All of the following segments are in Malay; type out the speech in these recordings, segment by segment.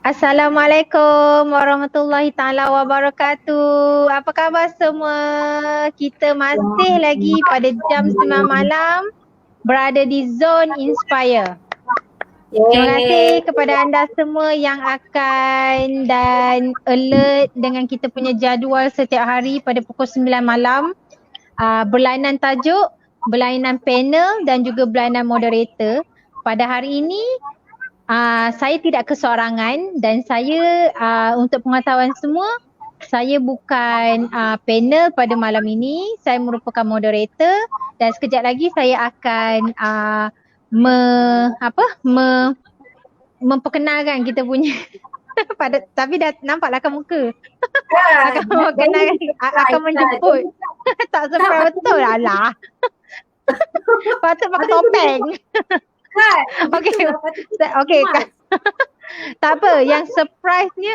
Assalamualaikum warahmatullahi taala wabarakatuh. Apa khabar semua? Kita masih lagi pada jam 9 malam berada di Zone Inspire. Terima kasih kepada anda semua yang akan dan alert dengan kita punya jadual setiap hari pada pukul 9 malam. Berlainan tajuk, berlainan panel dan juga berlainan moderator. Pada hari ini saya tidak kesorangan dan saya untuk pengetahuan semua, saya bukan panel pada malam ini. Saya merupakan moderator dan sekejap lagi saya akan memperkenalkan kita punya tapi dah nampak lakar muka. Akan memperkenalkan, akan menjemput. Tak surprise betul lah. Patut pakai topeng. Okay. Tak apa, yang surprise-nya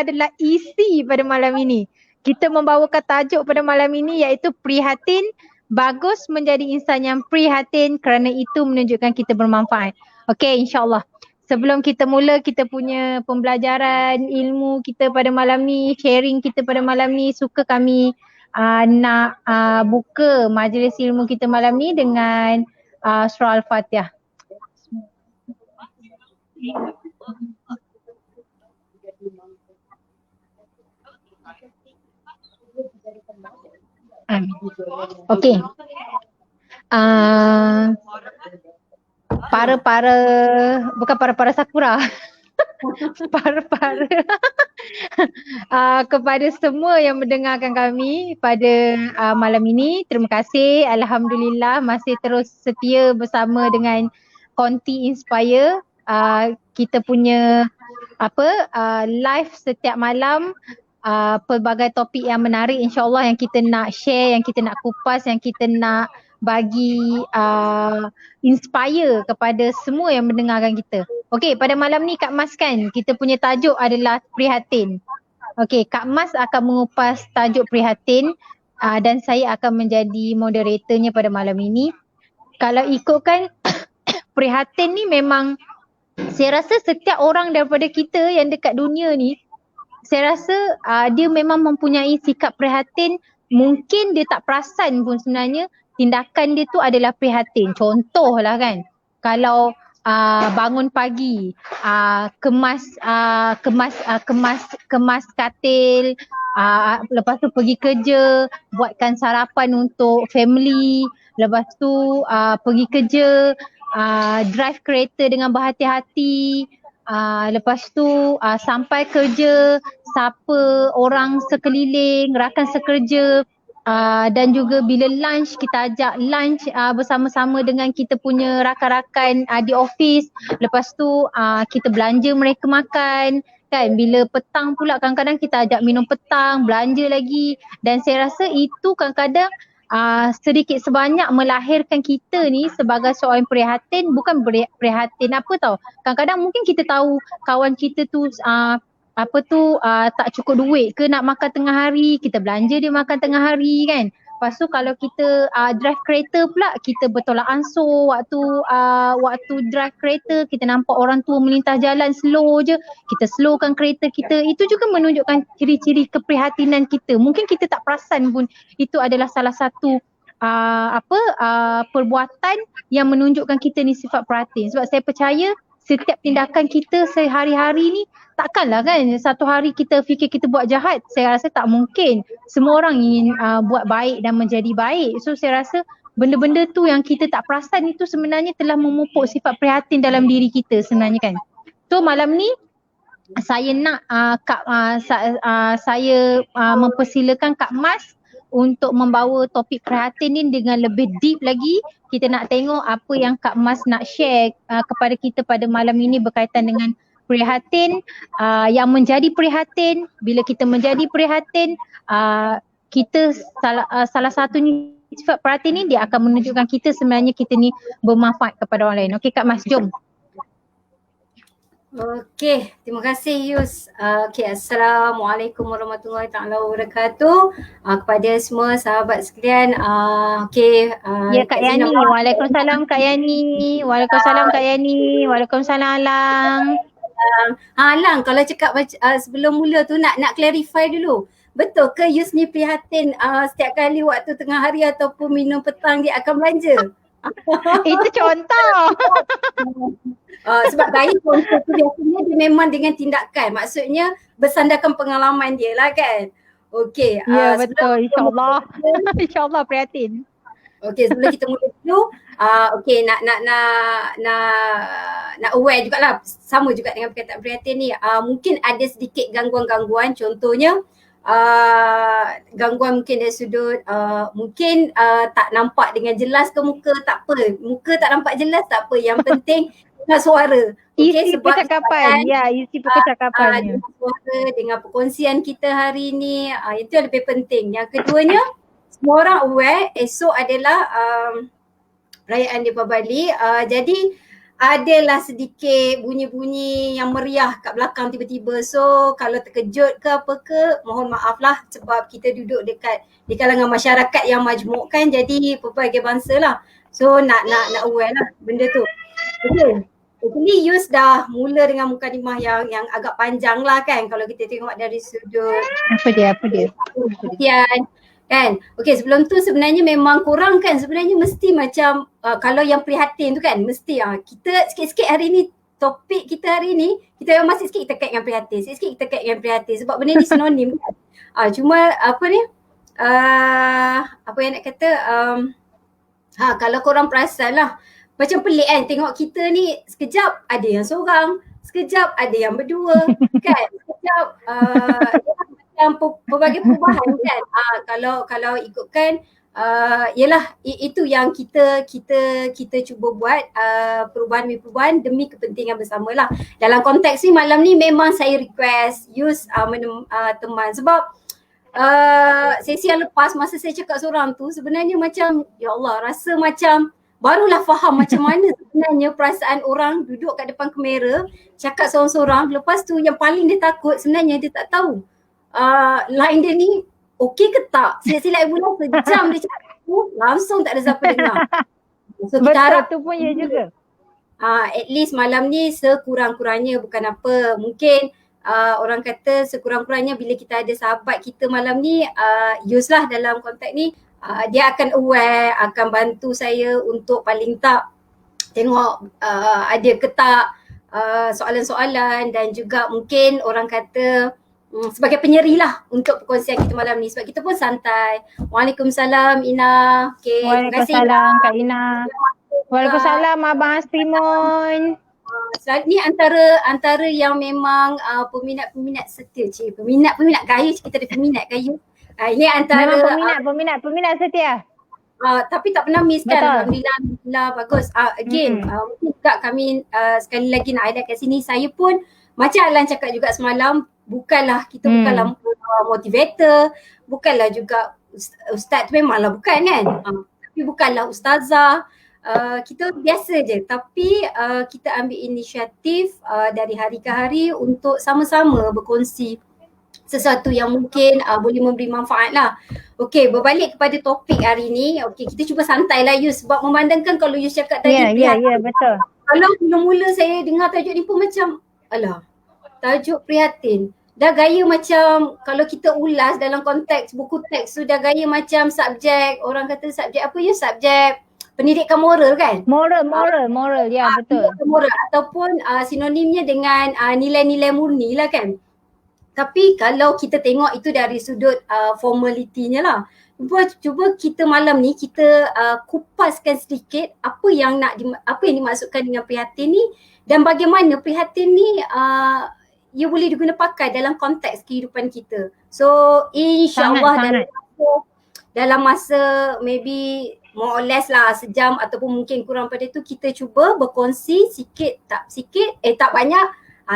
adalah isi pada malam ini. Kita membawakan tajuk pada malam ini iaitu prihatin, bagus menjadi insan yang prihatin kerana itu menunjukkan kita bermanfaat. Okay, insyaAllah. Sebelum kita mula kita punya pembelajaran ilmu kita pada malam ni, sharing kita pada malam ni, suka kami nak buka majlis ilmu kita malam ni dengan surah Al-Fatihah. Okey. Para sakura. Kepada semua yang mendengarkan kami pada malam ini, terima kasih. Alhamdulillah masih terus setia bersama dengan Konti Inspire. Kita punya live setiap malam, pelbagai topik yang menarik insyaAllah yang kita nak share, yang kita nak kupas, yang kita nak bagi inspire kepada semua yang mendengarkan kita. Okey, pada malam ni Kak Mas kan, kita punya tajuk adalah prihatin. Okey, Kak Mas akan mengupas tajuk prihatin dan saya akan menjadi moderatornya pada malam ini. Kalau ikutkan prihatin ni memang saya rasa setiap orang daripada kita yang dekat dunia ni, saya rasa dia memang mempunyai sikap prihatin. Mungkin dia tak perasan pun sebenarnya tindakan dia tu adalah prihatin. Contohlah kan, kalau bangun pagi, kemas katil, lepas tu pergi kerja, buatkan sarapan untuk family, lepas tu pergi kerja, drive kereta dengan berhati-hati, lepas tu sampai kerja, sapa orang sekeliling, rakan sekerja, dan juga bila lunch kita ajak lunch bersama-sama dengan kita punya rakan-rakan di office. Lepas tu kita belanja mereka makan kan. Bila petang pula kadang-kadang kita ajak minum petang, belanja lagi. Dan saya rasa itu kadang-kadang sedikit sebanyak melahirkan kita ni sebagai seorang prihatin. Bukan prihatin apa tau, kadang-kadang mungkin kita tahu kawan kita tu tak cukup duit ke nak makan tengah hari, kita belanja dia makan tengah hari kan. Lepas tu kalau kita drive kereta pula, kita bertolak ansur waktu drive kereta, kita nampak orang tua melintas jalan slow je, kita slowkan kereta kita. Itu juga menunjukkan ciri-ciri keprihatinan kita. Mungkin kita tak perasan pun itu adalah salah satu perbuatan yang menunjukkan kita ni sifat prihatin. Sebab saya percaya setiap tindakan kita sehari-hari ni takkanlah kan satu hari kita fikir kita buat jahat. Saya rasa tak mungkin. Semua orang ingin buat baik dan menjadi baik. So saya rasa benda-benda tu yang kita tak perasan itu sebenarnya telah memupuk sifat prihatin dalam diri kita sebenarnya kan. So malam ni saya nak saya mempersilakan Kak Mas untuk membawa topik prihatin ni dengan lebih deep lagi. Kita nak tengok apa yang Kak Mas nak share kepada kita pada malam ini berkaitan dengan prihatin, yang menjadi prihatin. Bila kita menjadi prihatin, kita salah satunya sifat prihatin ni dia akan menunjukkan kita sebenarnya kita ni bermanfaat kepada orang lain. Okey Kak Mas, jom. Okey, terima kasih Yus. Okey, Assalamualaikum warahmatullahi taala wabarakatuh. Kepada semua sahabat sekalian, okey, Ya Kak Kak Zina Yani, Waalaikumsalam Kak Yani, Waalaikumsalam Kak Yani, Waalaikumsalam Lang. Lang, kalau cakap sebelum mula tu nak clarify dulu. Betul ke Yus ni prihatin setiap kali waktu tengah hari ataupun minum petang dia akan belanja? Itu contoh. Sebab gaya contoh tu biasanya dia memang dengan tindakan. Maksudnya bersandarkan pengalaman dia lah kan. Okey, Ya sebelum betul, kita mula, insyaAllah. InsyaAllah prihatin. sebelum kita mula dulu, okey nak aware jugalah, sama juga dengan perkataan prihatin ni. Mungkin ada sedikit gangguan-gangguan, contohnya gangguan mungkin dari sudut mungkin tak nampak dengan jelas ke muka, tak apa. Muka tak nampak jelas tak apa, yang penting dengar suara. Isi percakapan, ya isi percakapannya. Dengar suara, dengan perkongsian kita hari ni, itu yang lebih penting. Yang keduanya, semua orang aware esok adalah perayaan Deepavali. Jadi adalah sedikit bunyi-bunyi yang meriah kat belakang tiba-tiba. So kalau terkejut ke apa ke, mohon maaf lah sebab kita duduk dekat di kalangan masyarakat yang majmuk kan, jadi pelbagai bangsa lah. So nak aware lah benda tu. Okay. Actually Yus dah mula dengan mukadimah yang agak panjang lah kan, kalau kita tengok dari sudut Apa dia? perhatian kan. Okey, sebelum tu sebenarnya memang kurang kan, sebenarnya mesti macam kalau yang prihatin tu kan mesti kita sikit-sikit hari ni, topik kita hari ni kita memang masih sikit kita kait dengan prihatin, sikit-sikit kita kait dengan prihatin sebab benda ni sinonim kan. Cuma apa ni apa yang nak kata kalau korang perasan lah, macam pelik kan tengok kita ni, sekejap ada yang seorang, sekejap ada yang berdua kan, sekejap macam pelbagai perubahan kan. Kalau ikutkan ialah itu yang kita cuba buat perubahan demi kepentingan bersama lah. Dalam konteks ni malam ni memang saya request Yus teman sebab sesi yang lepas masa saya cakap seorang tu sebenarnya macam ya Allah, rasa macam barulah faham macam mana sebenarnya perasaan orang duduk kat depan kamera cakap seorang-seorang. Lepas tu yang paling dia takut sebenarnya dia tak tahu line dia ni okey ke tak. Silap-silap bulan sejam dia cakap tu langsung tak ada siapa dengar. So kita harap tu pun ya juga. At least malam ni sekurang-kurangnya, bukan apa, mungkin orang kata sekurang-kurangnya bila kita ada sahabat kita malam ni, Yus lah dalam konteks ni, dia akan aware, akan bantu saya untuk paling tak tengok ada ke tak soalan-soalan, dan juga mungkin orang kata sebagai penyeri lah untuk perkongsian kita malam ni sebab kita pun santai. Waalaikumsalam Ina. Okay, Waalaikumsalam Kak Ina. Waalaikumsalam Abang Asrimon. Ni antara yang memang peminat-peminat setia, peminat gaya, kita ada peminat gaya. Ini antara peminat setia. Tapi tak pernah miss kan. Alhamdulillah bagus. Again, mungkin juga kami sekali lagi nak highlight kat sini, saya pun macam Alan cakap juga semalam, bukanlah kita bukanlah motivator, bukanlah juga ustaz tu, memanglah bukan kan. Tapi bukanlah ustazah. Kita biasa je, tapi kita ambil inisiatif dari hari ke hari untuk sama-sama berkongsi sesuatu yang mungkin boleh memberi manfaat lah. Okey, berbalik kepada topik hari ni. Okey, kita cuba santai lah Yus, sebab memandangkan kalau Yus cakap tadi Ya, betul. Kalau mula-mula saya dengar tajuk ni pun macam alah, tajuk prihatin. Dah gaya macam kalau kita ulas dalam konteks buku teks tu dah gaya macam subjek, orang kata subjek apa ya, subjek pendidikan moral kan? Moral, ya betul. Moral ataupun sinonimnya dengan nilai-nilai murni lah kan. Tapi kalau kita tengok itu dari sudut formalitinya lah. Cuba kita malam ni kita kupaskan sedikit apa yang dimaksudkan dengan prihatin ni, dan bagaimana prihatin ni ia boleh diguna pakai dalam konteks kehidupan kita. So insyaAllah dalam masa maybe more or less lah sejam ataupun mungkin kurang pada tu, kita cuba berkongsi sikit tak banyak,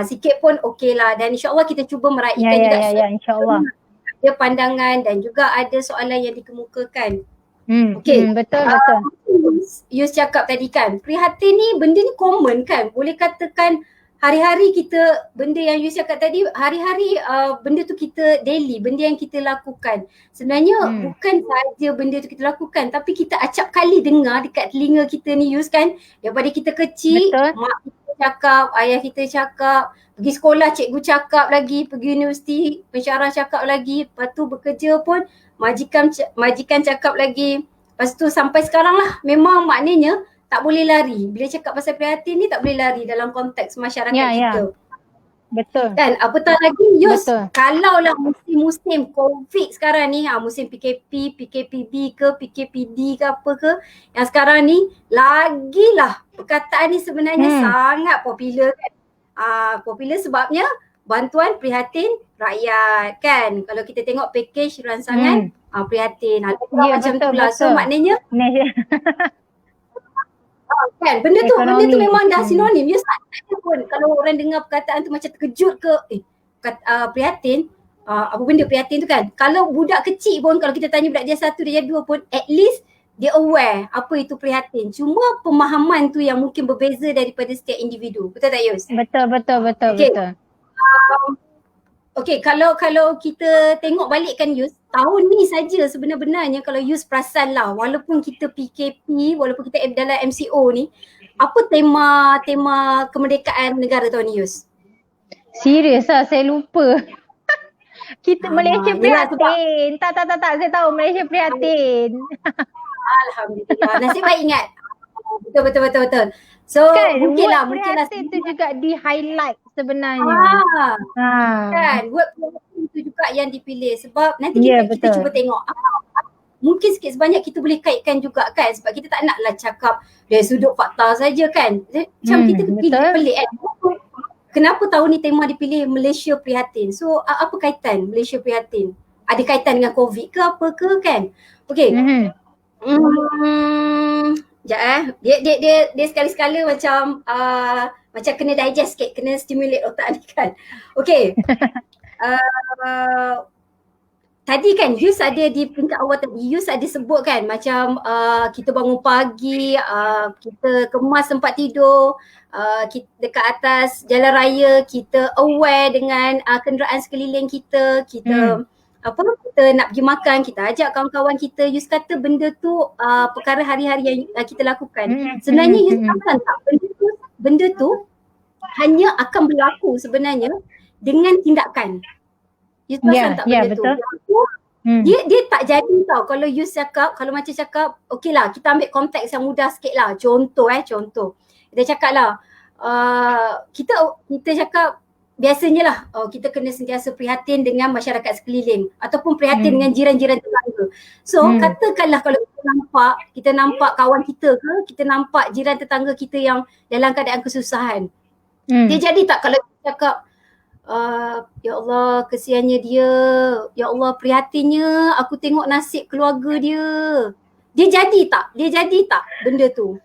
sikit pun okey lah, dan insyaAllah kita cuba meraihkan juga insyaAllah ada pandangan dan juga ada soalan yang dikemukakan. Betul. Yus cakap tadi kan, prihatin ni benda ni common kan, boleh katakan hari-hari kita, benda yang you cakap tadi, hari-hari benda tu kita daily, benda yang kita lakukan. Sebenarnya bukan saja benda tu kita lakukan, tapi kita acap kali dengar dekat telinga kita ni Yus kan, daripada kita kecil, mak kita cakap, ayah kita cakap, pergi sekolah cikgu cakap lagi, pergi universiti pensyarah cakap lagi, lepas tu bekerja pun majikan cakap lagi. Lepas tu sampai sekarang lah, memang maknanya tak boleh lari. Bila cakap pasal prihatin ni tak boleh lari dalam konteks masyarakat kita. Betul. Dan apatah lagi Yus, kalau lah musim-musim COVID sekarang ni, musim PKP, PKPB ke, PKPD ke apa ke, yang sekarang ni lagilah perkataan ni sebenarnya sangat popular kan. Popular sebabnya bantuan prihatin rakyat kan. Kalau kita tengok package rancangan prihatin. Macam tu lah. So maknanya kan benda tu memang dah sinonim. Ya tak ada pun kalau orang dengar perkataan tu macam terkejut ke prihatin, apa benda prihatin tu kan. Kalau budak kecil pun, kalau kita tanya budak dia 1 dia 2 pun, at least dia aware apa itu prihatin. Cuma pemahaman tu yang mungkin berbeza daripada setiap individu. Betul tak Yus? Betul. Okay, kalau kita tengok balik kan Yus, tahun ni saja sebenarnya kalau Yus perasan lah, walaupun kita PKP, walaupun kita dalam MCO ni, apa tema kemerdekaan negara tahun ni Yus? Serius lah, saya lupa. Kita Malaysia prihatin. Tak, saya tahu Malaysia prihatin. Alhamdulillah, nasib baik ingat. Betul. So mungkin lah prihatin tu juga di highlight sebenarnya. Kan, word prihatin tu juga yang dipilih sebab nanti kita cuba tengok mungkin sikit sebanyak kita boleh kaitkan juga kan, sebab kita tak naklah cakap dari sudut fakta saja kan. Macam kita pelik kan. Kenapa tahun ni tema dipilih Malaysia Prihatin? So apa kaitan Malaysia Prihatin? Ada kaitan dengan COVID ke apa ke kan? Okay. Dia sekali-sekala macam kena digest sikit, kena stimulate otak ni kan. Okay. Tadi kan Yus ada di peringkat awal tadi, Yus ada sebut kan macam kita bangun pagi, kita kemas tempat tidur, kita dekat atas jalan raya, kita aware dengan kenderaan sekeliling kita, kita nak pergi makan, kita ajak kawan-kawan kita. Yus kata benda tu perkara hari-hari yang kita lakukan. Sebenarnya Yus perasan tak benda tu hanya akan berlaku sebenarnya dengan tindakan. Yus perasan tak benda tu? Dia tak jadi tau kalau Yus cakap, kalau macam cakap, okey lah kita ambil konteks yang mudah sikit lah. Contoh. Kita cakap lah, kita cakap biasanya lah kita kena sentiasa prihatin dengan masyarakat sekeliling ataupun prihatin dengan jiran-jiran tetangga. So katakanlah kalau kita nampak kawan kita ke, kita nampak jiran tetangga kita yang dalam keadaan kesusahan. Dia jadi tak kalau kita cakap ya Allah kesiannya dia, ya Allah prihatinnya aku tengok nasib keluarga dia. Dia jadi tak benda tu?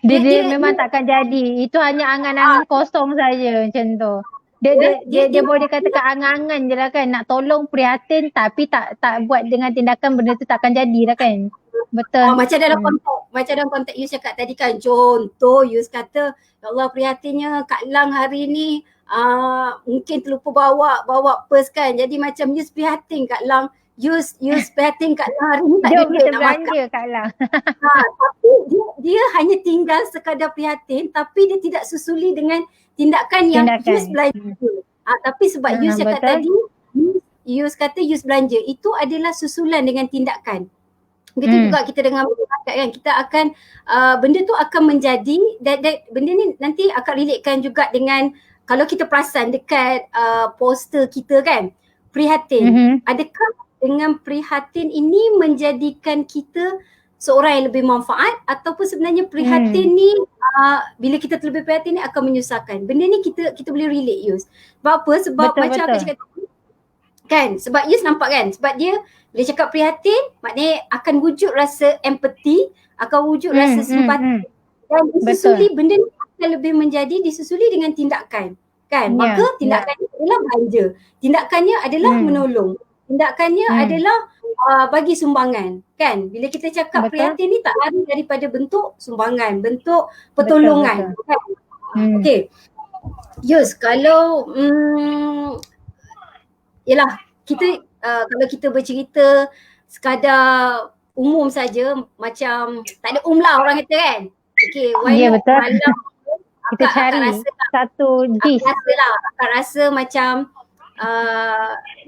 Dia memang takkan jadi. Itu hanya angan-angan kosong saja macam tu. Dia boleh katakan angan-angan je lah kan, nak tolong prihatin tapi tak buat dengan tindakan, benda tu takkan jadi lah kan. Betul. Macam dalam konteks Yus cakap tadi kan, contoh Yus kata ya Allah prihatinnya Kak Lang hari ni mungkin terlupa bawa purse kan, jadi macam Yus prihatin Kak Lang, Yus prihatin Kak Lang hari ni tak ada duit nak makan Kak Lang. Tapi dia hanya tinggal sekadar prihatin, tapi dia tidak susuli dengan tindakan yang Yus belanja. Tapi sebab Yus cakap tadi, Yus kata Yus belanja, itu adalah susulan dengan tindakan. Begitu juga kita dengan masyarakat kan, kita akan benda tu akan menjadi benda ni nanti akan relatekan juga dengan kalau kita perasan dekat poster kita kan, prihatin. Adakah dengan prihatin ini menjadikan kita seorang yang lebih manfaat, ataupun sebenarnya prihatin ni bila kita terlebih prihatin ni akan menyusahkan? Benda ni kita boleh relate Yus. Sebab apa? Sebab macam aku cakap kan, sebab Yus nampak kan, sebab dia bila cakap prihatin maknanya akan wujud rasa empathy, akan wujud rasa simpati, dan disusuli benda ni akan lebih menjadi disusuli dengan tindakan kan. Maka tindakannya adalah belanja, tindakannya adalah menolong, tindakannya adalah bagi sumbangan kan. Bila kita cakap prihatin ni tak lari daripada bentuk sumbangan, bentuk pertolongan kan. Okey. Yus, kalau yelah kita kalau kita bercerita sekadar umum saja, macam tak ada lah orang kata kan. Okay, why Ya, not betul. malam Kita cari satu gist. Akak rasa macam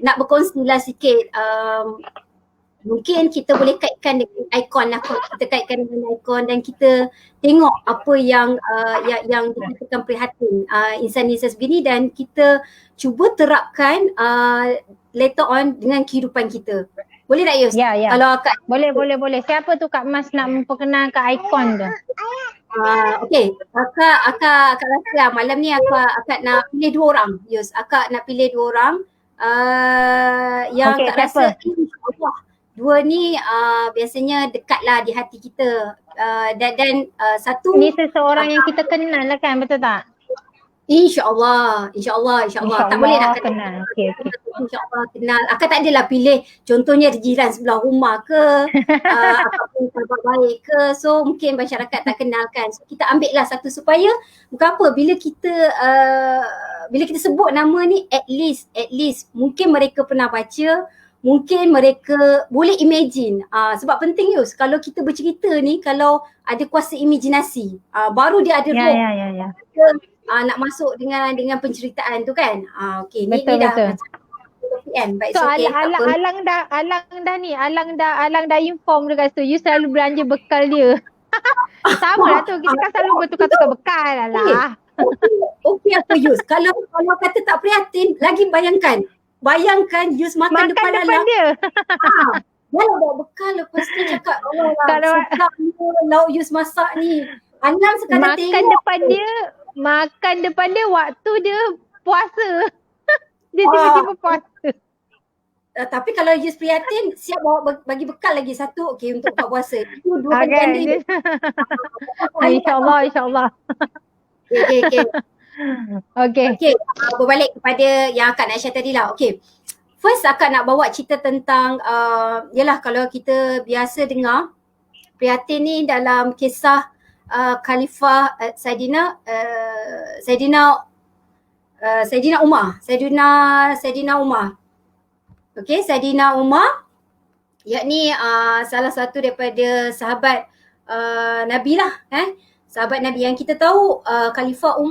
nak berkongsi lah sikit. Mungkin kita boleh kaitkan dengan ikon lah, kita kaitkan dengan ikon dan kita tengok apa yang dikatakan prihatin insan-insan sebegini dan kita cuba terapkan later on dengan kehidupan kita. Boleh tak Yus? Ya. Kalau akak Boleh. Siapa tu Kak Mas nak memperkenalkan ikon tu? Okay, akak rasa lah malam ni akak nak pilih 2 orang. Yus, akak nak pilih 2 orang yang okay, akak rasa Allah, 2 ni biasanya dekat lah di hati kita dan satu ni seseorang yang kita kenal lah kan, betul tak? InsyaAllah tak boleh nak kenal. Okay. InsyaAllah kenal. Akak tak adalah pilih contohnya jiran sebelah rumah ke ataupun sahabat baik ke, so mungkin masyarakat tak kenal kan, so kita ambil lah satu supaya bukan apa, bila kita sebut nama ni at least mungkin mereka pernah baca, mungkin mereka boleh imagine. Sebab penting Yus, kalau kita bercerita ni, kalau ada kuasa imajinasi, baru dia ada roh. Ya. Nak masuk dengan penceritaan tu kan. Okay, ni betul. dah kan. Baik, so okay, Alang dah inform dekat tu. You selalu belanja bekal dia. Sama lah tu, kita kan selalu bertukar-tukar bekal lah. Okay apa Yus, kalau kata tak prihatin, lagi bayangkan Yus makan depan dia. Yalah bawa bekal, lepas tu cakap kalau sedap ni lauk Yus masak ni. Alang sekadar tengok makan depan dia waktu dia puasa. Dia tiba-tiba puasa. Tapi kalau Yus prihatin, siap bawa bagi bekal lagi satu, okay, untuk buka puasa. Itu 2 kali ganda. InsyaAllah. Okay. Berbalik kepada yang akak nak share tadi lah. Okay. First akak nak bawa cerita tentang yalah, kalau kita biasa dengar prihatin ni dalam kisah Khalifah Saidina Umar. Okay, Saidina Umar yakni salah satu daripada sahabat Nabi lah, sahabat Nabi yang kita tahu. Khalifah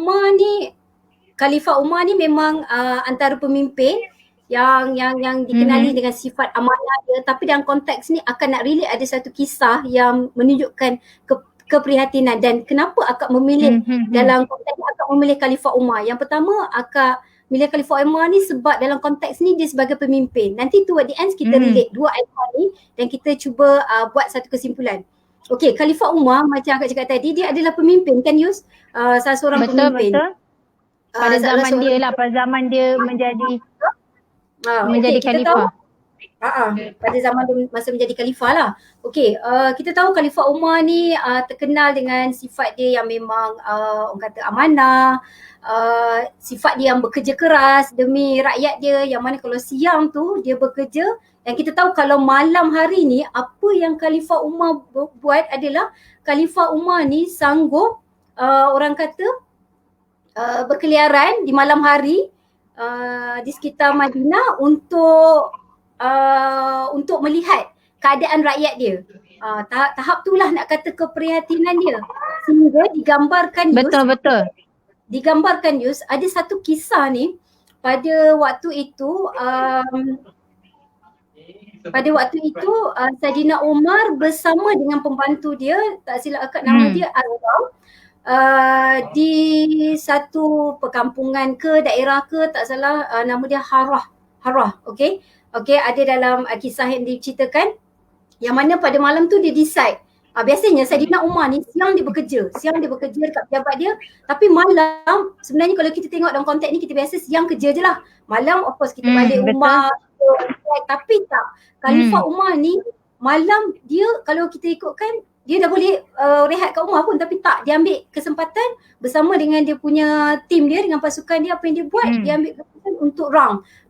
Umar ni memang antara pemimpin yang dikenali dengan sifat amanah dia, tapi dalam konteks ni akak nak relate ada satu kisah yang menunjukkan keprihatinan dan kenapa akak memilih dalam konteks ni akak memilih Khalifah Umar. Yang pertama akak milih Khalifah Umar ni sebab dalam konteks ni dia sebagai pemimpin. Nanti toward the end kita relate 2 ikon ni dan kita cuba buat satu kesimpulan. Okay, Khalifah Umar macam akak cakap tadi, dia adalah pemimpin kan Yus? Salah seorang pemimpin. Betul. Pada zaman dia menjadi khalifah. Pada zaman dia masa menjadi khalifah lah. Okay, kita tahu Khalifah Umar ni terkenal dengan sifat dia yang memang orang kata amanah, sifat dia yang bekerja keras demi rakyat dia, yang mana kalau siang tu dia bekerja, dan kita tahu kalau malam hari ni apa yang Khalifah Umar buat adalah Khalifah Umar ni sanggup orang kata berkeliaran di malam hari di sekitar Madinah untuk melihat keadaan rakyat dia. Tahap itulah nak kata keprihatinan dia, sehingga digambarkan betul. Digambarkan Yus, ada satu kisah ni pada waktu itu Saidina Umar bersama dengan pembantu dia, tak silap akak nama dia Arwah, di satu perkampungan ke daerah ke tak salah, nama dia Harah. Okay, ada dalam kisah yang diceritakan, yang mana pada malam tu dia decide. Biasanya Saidina Umar ni siang dia bekerja dekat pejabat dia, tapi malam sebenarnya kalau kita tengok dalam konteks ni kita biasa siang kerja je lah, malam of course kita balik rumah, tapi tak, Khalifah Umar ni malam dia kalau kita ikutkan dia dah boleh rehat kat rumah pun, tapi tak, dia ambil kesempatan bersama dengan dia punya tim dia, dengan pasukan dia, apa yang dia buat, dia ambil kesempatan untuk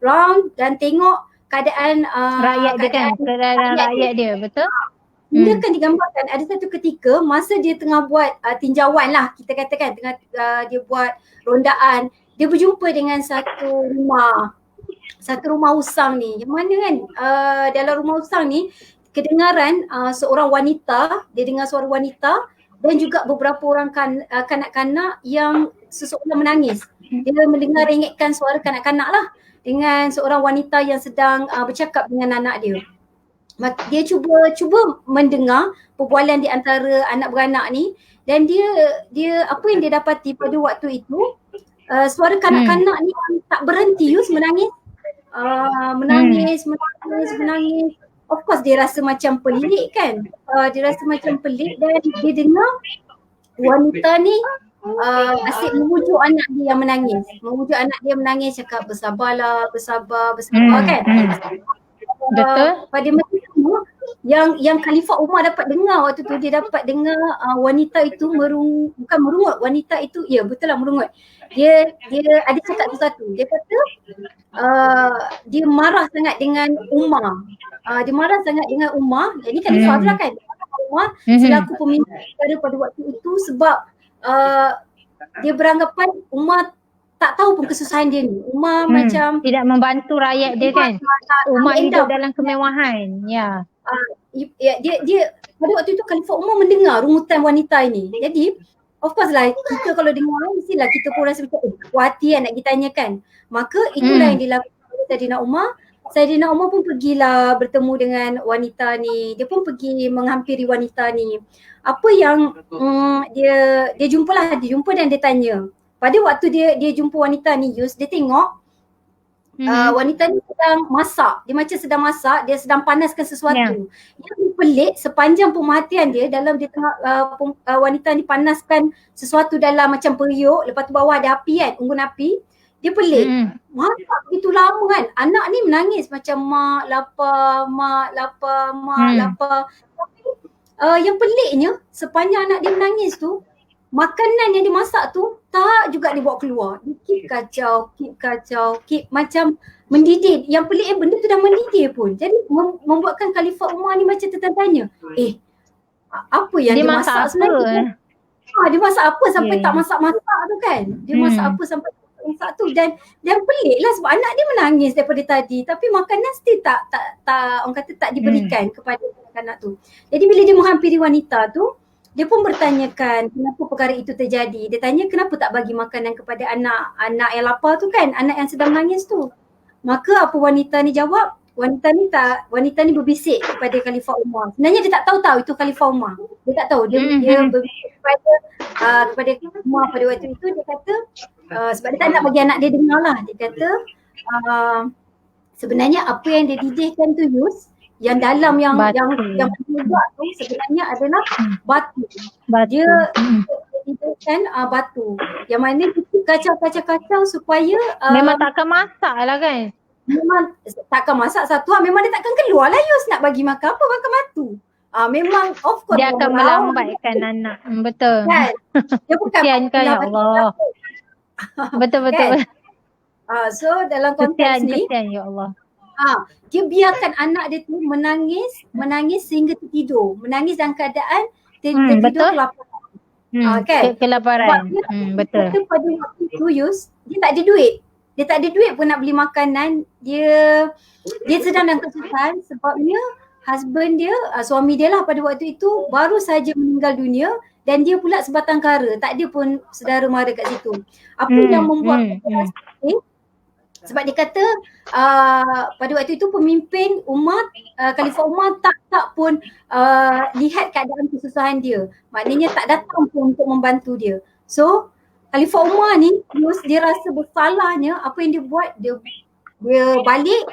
round dan tengok keadaan rakyat dia kan, keadaan rakyat dia, betul? Benda kan digambarkan ada satu ketika masa dia tengah buat tinjauan lah, kita katakan tengah dia buat rondaan, dia berjumpa dengan satu rumah usang ni. Yang mana kan dalam rumah usang ni kedengaran seorang wanita, dia dengar suara wanita dan juga beberapa orang kanak-kanak yang seseorang menangis. Dia mendengar ringitkan suara kanak-kanak lah dengan seorang wanita yang sedang bercakap dengan anak dia. Dia cuba mendengar perbualan di antara anak beranak ni, dan dia apa yang dia dapati pada waktu itu, suara kanak-kanak ni tak berhenti menangis. Menangis. Of course dia rasa macam pelik kan. Dia rasa macam pelik dan dia dengar wanita ni asyik memujuk anak dia yang menangis. Memujuk anak dia menangis, cakap bersabar kan. Betul. Pada masa itu yang Khalifah Umar dapat dengar waktu tu, dia dapat dengar wanita itu bukan merungut, wanita itu betul lah merungut. Dia ada cakap sesuatu. Dia kata dia marah sangat dengan Umar. Dia marah sangat dengan Umar. Ini Khalifah lah kan. Umar selaku pemimpin negara pada waktu itu sebab dia beranggapan Umar tak tahu pun kesusahan dia ni. Umar macam tidak membantu rakyat dia kan. Umar hidup dalam kemewahan. Ya. Dia pada waktu itu Khalifah Umar mendengar rungutan wanita ini. Jadi of course lah kita kalau dengar mestilah kita pun rasa macam hati nak kita tanyakan. Maka itulah yang dilakukan oleh Saidina Umar. Saidina Umar pun pergilah bertemu dengan wanita ni. Dia pun pergi menghampiri wanita ni. Apa yang dia jumpa dan dia tanya. Pada waktu dia jumpa wanita ni dia tengok wanita ni sedang masak. Dia macam sedang masak, dia sedang panaskan sesuatu. Yang pelik sepanjang pemerhatian dia dalam dia tengah wanita ni panaskan sesuatu dalam macam periuk, lepas tu bawah ada api kan, unggun api. Dia pelik. Masak begitu lama kan. Anak ni menangis macam mak lapar. Tapi yang peliknya sepanjang anak dia menangis tu, makanan yang dimasak tu tak juga dibawa keluar. Dia keep kacau, keep macam mendidih. Yang pelik benda tu dah mendidih pun. Jadi membuatkan Khalifah Umar ni macam tertanya. Apa yang dia masak sebenarnya? Dia masak apa sampai tak masak-masak tu kan? Dia masak apa sampai tak masak tu? Dan pelik lah sebab anak dia menangis daripada tadi. Tapi makanan still tak orang kata tak diberikan kepada anak tu. Jadi bila dia menghampiri wanita tu, dia pun bertanyakan kenapa perkara itu terjadi. Dia tanya kenapa tak bagi makanan kepada anak yang lapar tu kan, anak yang sedang menangis tu. Maka apa wanita ni jawab? Wanita ni berbisik kepada Khalifah Umar. Sebenarnya dia tak tahu itu Khalifah Umar. Dia tak tahu. Dia berbisik kepada Umar pada waktu itu. Dia kata sebab dia tak nak bagi anak dia dengar lah. Dia kata sebenarnya apa yang dia didihkan tu yang dalam yang buat tu sebenarnya adalah batu. Dia kan batu. Yang mana kita kacau supaya memang takkan masak lah kan. Memang takkan masak satu, memang dia takkan keluar lah nak bagi makan apa, makan batu. Memang of course dia akan melambatkan anak. Betul. Kan? Dia bukan kan ya Allah. Betul. Kan? So dalam konteks ni kesian ya Allah. Dia biarkan anak dia tu menangis sehingga tertidur. Menangis dalam keadaan tertidur kelaparan. Kan? Kelaparan. Betul. Pada waktu itu dia tak ada duit. Dia tak ada duit pun nak beli makanan. Dia sedang dalam kesusahan sebabnya husband dia, suami dia lah pada waktu itu baru saja meninggal dunia dan dia pula sebatang kara. Tak ada pun saudara mara kat situ. Apa yang membuat sebab dia kata pada waktu itu pemimpin Umar, Khalifah Umar tak pun lihat keadaan kesusahan dia. Maknanya tak datang pun untuk membantu dia. So Khalifah Umar ni dia rasa bersalahnya apa yang dia buat. Dia balik,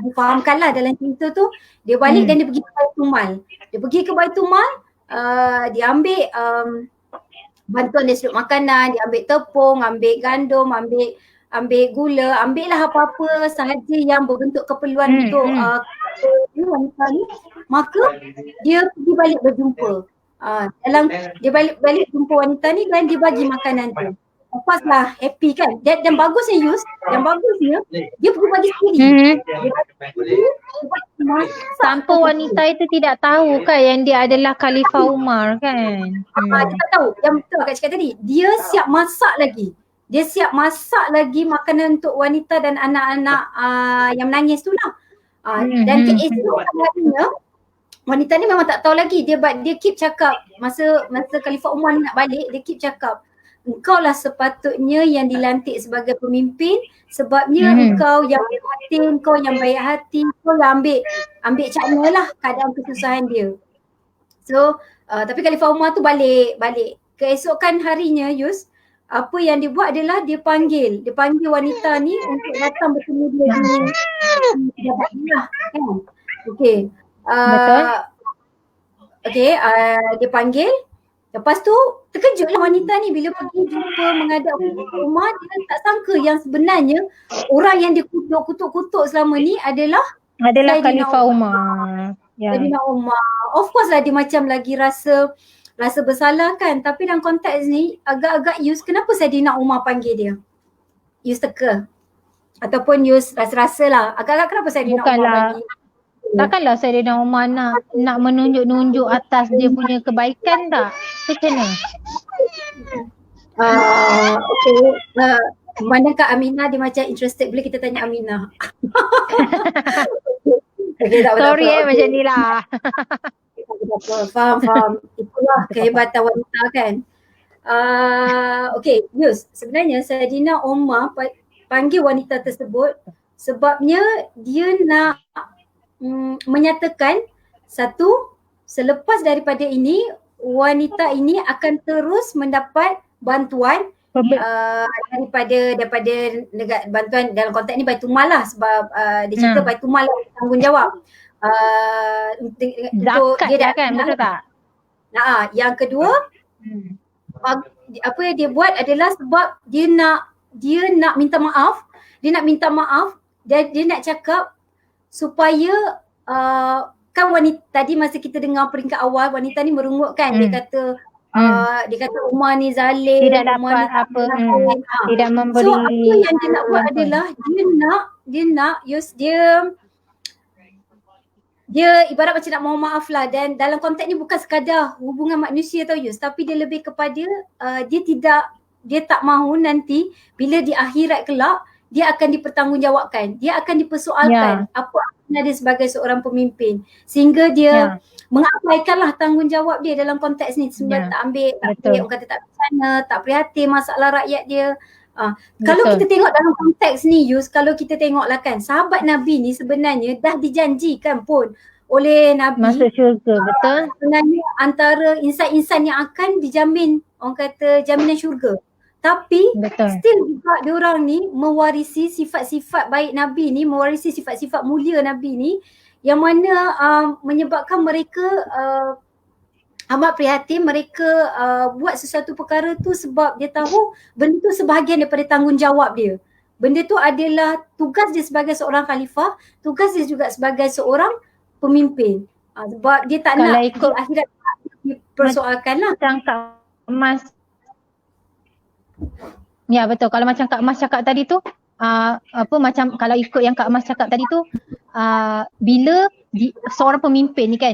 difahamkanlah dalam cerita tu, dia balik dan dia pergi ke Baitul Mal. Dia pergi ke Baitul Mal, dia ambil bantuan dari sudut makanan, dia ambil tepung, ambil gandum, ambil gula, ambil lah apa-apa sahaja yang berbentuk keperluan untuk wanita ni. Maka dia pergi balik berjumpa. Dia balik jumpa wanita ni dan dia bagi makanan tu. of course lah happy kan. Dan bagusnya Yus, yang bagusnya dia pergi bagi sendiri. Dia bagi sendiri, dia masak Tanpa wanita itu tidak tahu kan yang dia adalah Khalifah Umar kan. dia tak tahu. Yang betul Kak cakap tadi, dia siap masak lagi. Dia siap masak lagi makanan untuk wanita dan anak-anak yang menangis tu lah. Dan keesokannya wanita ni memang tak tahu lagi. Dia keep cakap masa Khalifah Umar ni nak balik, dia keep cakap, engkau lah sepatutnya yang dilantik sebagai pemimpin sebabnya engkau yang prihatin, engkau yang baik hati, engkau yang ambil cakna lah keadaan kesusahan dia. So tapi Khalifah Umar tu balik. Keesokan harinya Yus, apa yang dia buat adalah dia panggil wanita ni untuk datang bertemu dia di pejabat dia lah kan. Okay. Betul. Okay, dia panggil. Lepas tu terkejutlah wanita ni bila pergi jumpa menghadap Umar. Dia tak sangka yang sebenarnya orang yang dia kutuk selama ni adalah Khalifah Umar. Saidina Umar. Of course lah dia macam lagi rasa bersalah kan. Tapi dalam konteks ni agak-agak Yus, kenapa Saidina Umar panggil dia? Yus teka? Ataupun Yus rasa-rasa lah agak-agak kenapa Saidina Umar panggil? Takkanlah Saidina Umar nak menunjuk-nunjuk atas dia punya kebaikan tak? Macam mana? Okay. Mana Kak Aminah dia macam interested, boleh kita tanya Aminah. Okay, tak sorry apa. macam ni lah. Faham. Itulah kehebatan wanita kan. Okay, Yus, sebenarnya Saidina Umar panggil wanita tersebut sebabnya dia nak menyatakan satu, selepas daripada ini wanita ini akan terus mendapat bantuan daripada negara, bantuan dalam konteks ni Baitul Mal lah sebab dia cerita Baitul Mal tanggungjawab untuk dia kan, betul tak? Yang kedua apa yang dia buat adalah sebab dia nak minta maaf, dia nak cakap supaya kan wanita tadi masa kita dengar peringkat awal wanita ni merungut kan, dia kata Umar ni zalim, tidak dapat apa, tidak memberi. So apa yang dia nak buat adalah dia nak Yus, dia ibarat macam nak mohon maaf lah. Dan dalam konteks ni bukan sekadar hubungan manusia tau Yus, tapi dia lebih kepada dia tak mahu nanti bila di akhirat kelak dia akan dipertanggungjawabkan, dia akan dipersoalkan apa dia sebagai seorang pemimpin, sehingga dia mengabaikanlah tanggungjawab dia dalam konteks ni sebab tak ambil, orang kata tak bersana, tak prihatin masalah rakyat dia. Kalau kita tengok dalam konteks ni Yus, kalau kita tengoklah kan, sahabat Nabi ni sebenarnya dah dijanjikan pun oleh Nabi masuk syurga, betul? Sebenarnya antara insan-insan yang akan dijamin, orang kata jaminan syurga. Tapi still juga diorang ni mewarisi sifat-sifat baik Nabi ni, mewarisi sifat-sifat mulia Nabi ni, yang mana menyebabkan mereka amat prihatin. Mereka buat sesuatu perkara tu sebab dia tahu benda tu sebahagian daripada tanggungjawab dia. Benda tu adalah tugas dia sebagai seorang khalifah, tugas dia juga sebagai seorang pemimpin. Sebab dia tak nak di akhirat dipersoalkan lah. Macam Kak Mas, ya betul, kalau macam Kak Mas cakap tadi tu, macam kalau ikut yang Kak Mas cakap tadi tu, bila seorang pemimpin ni kan,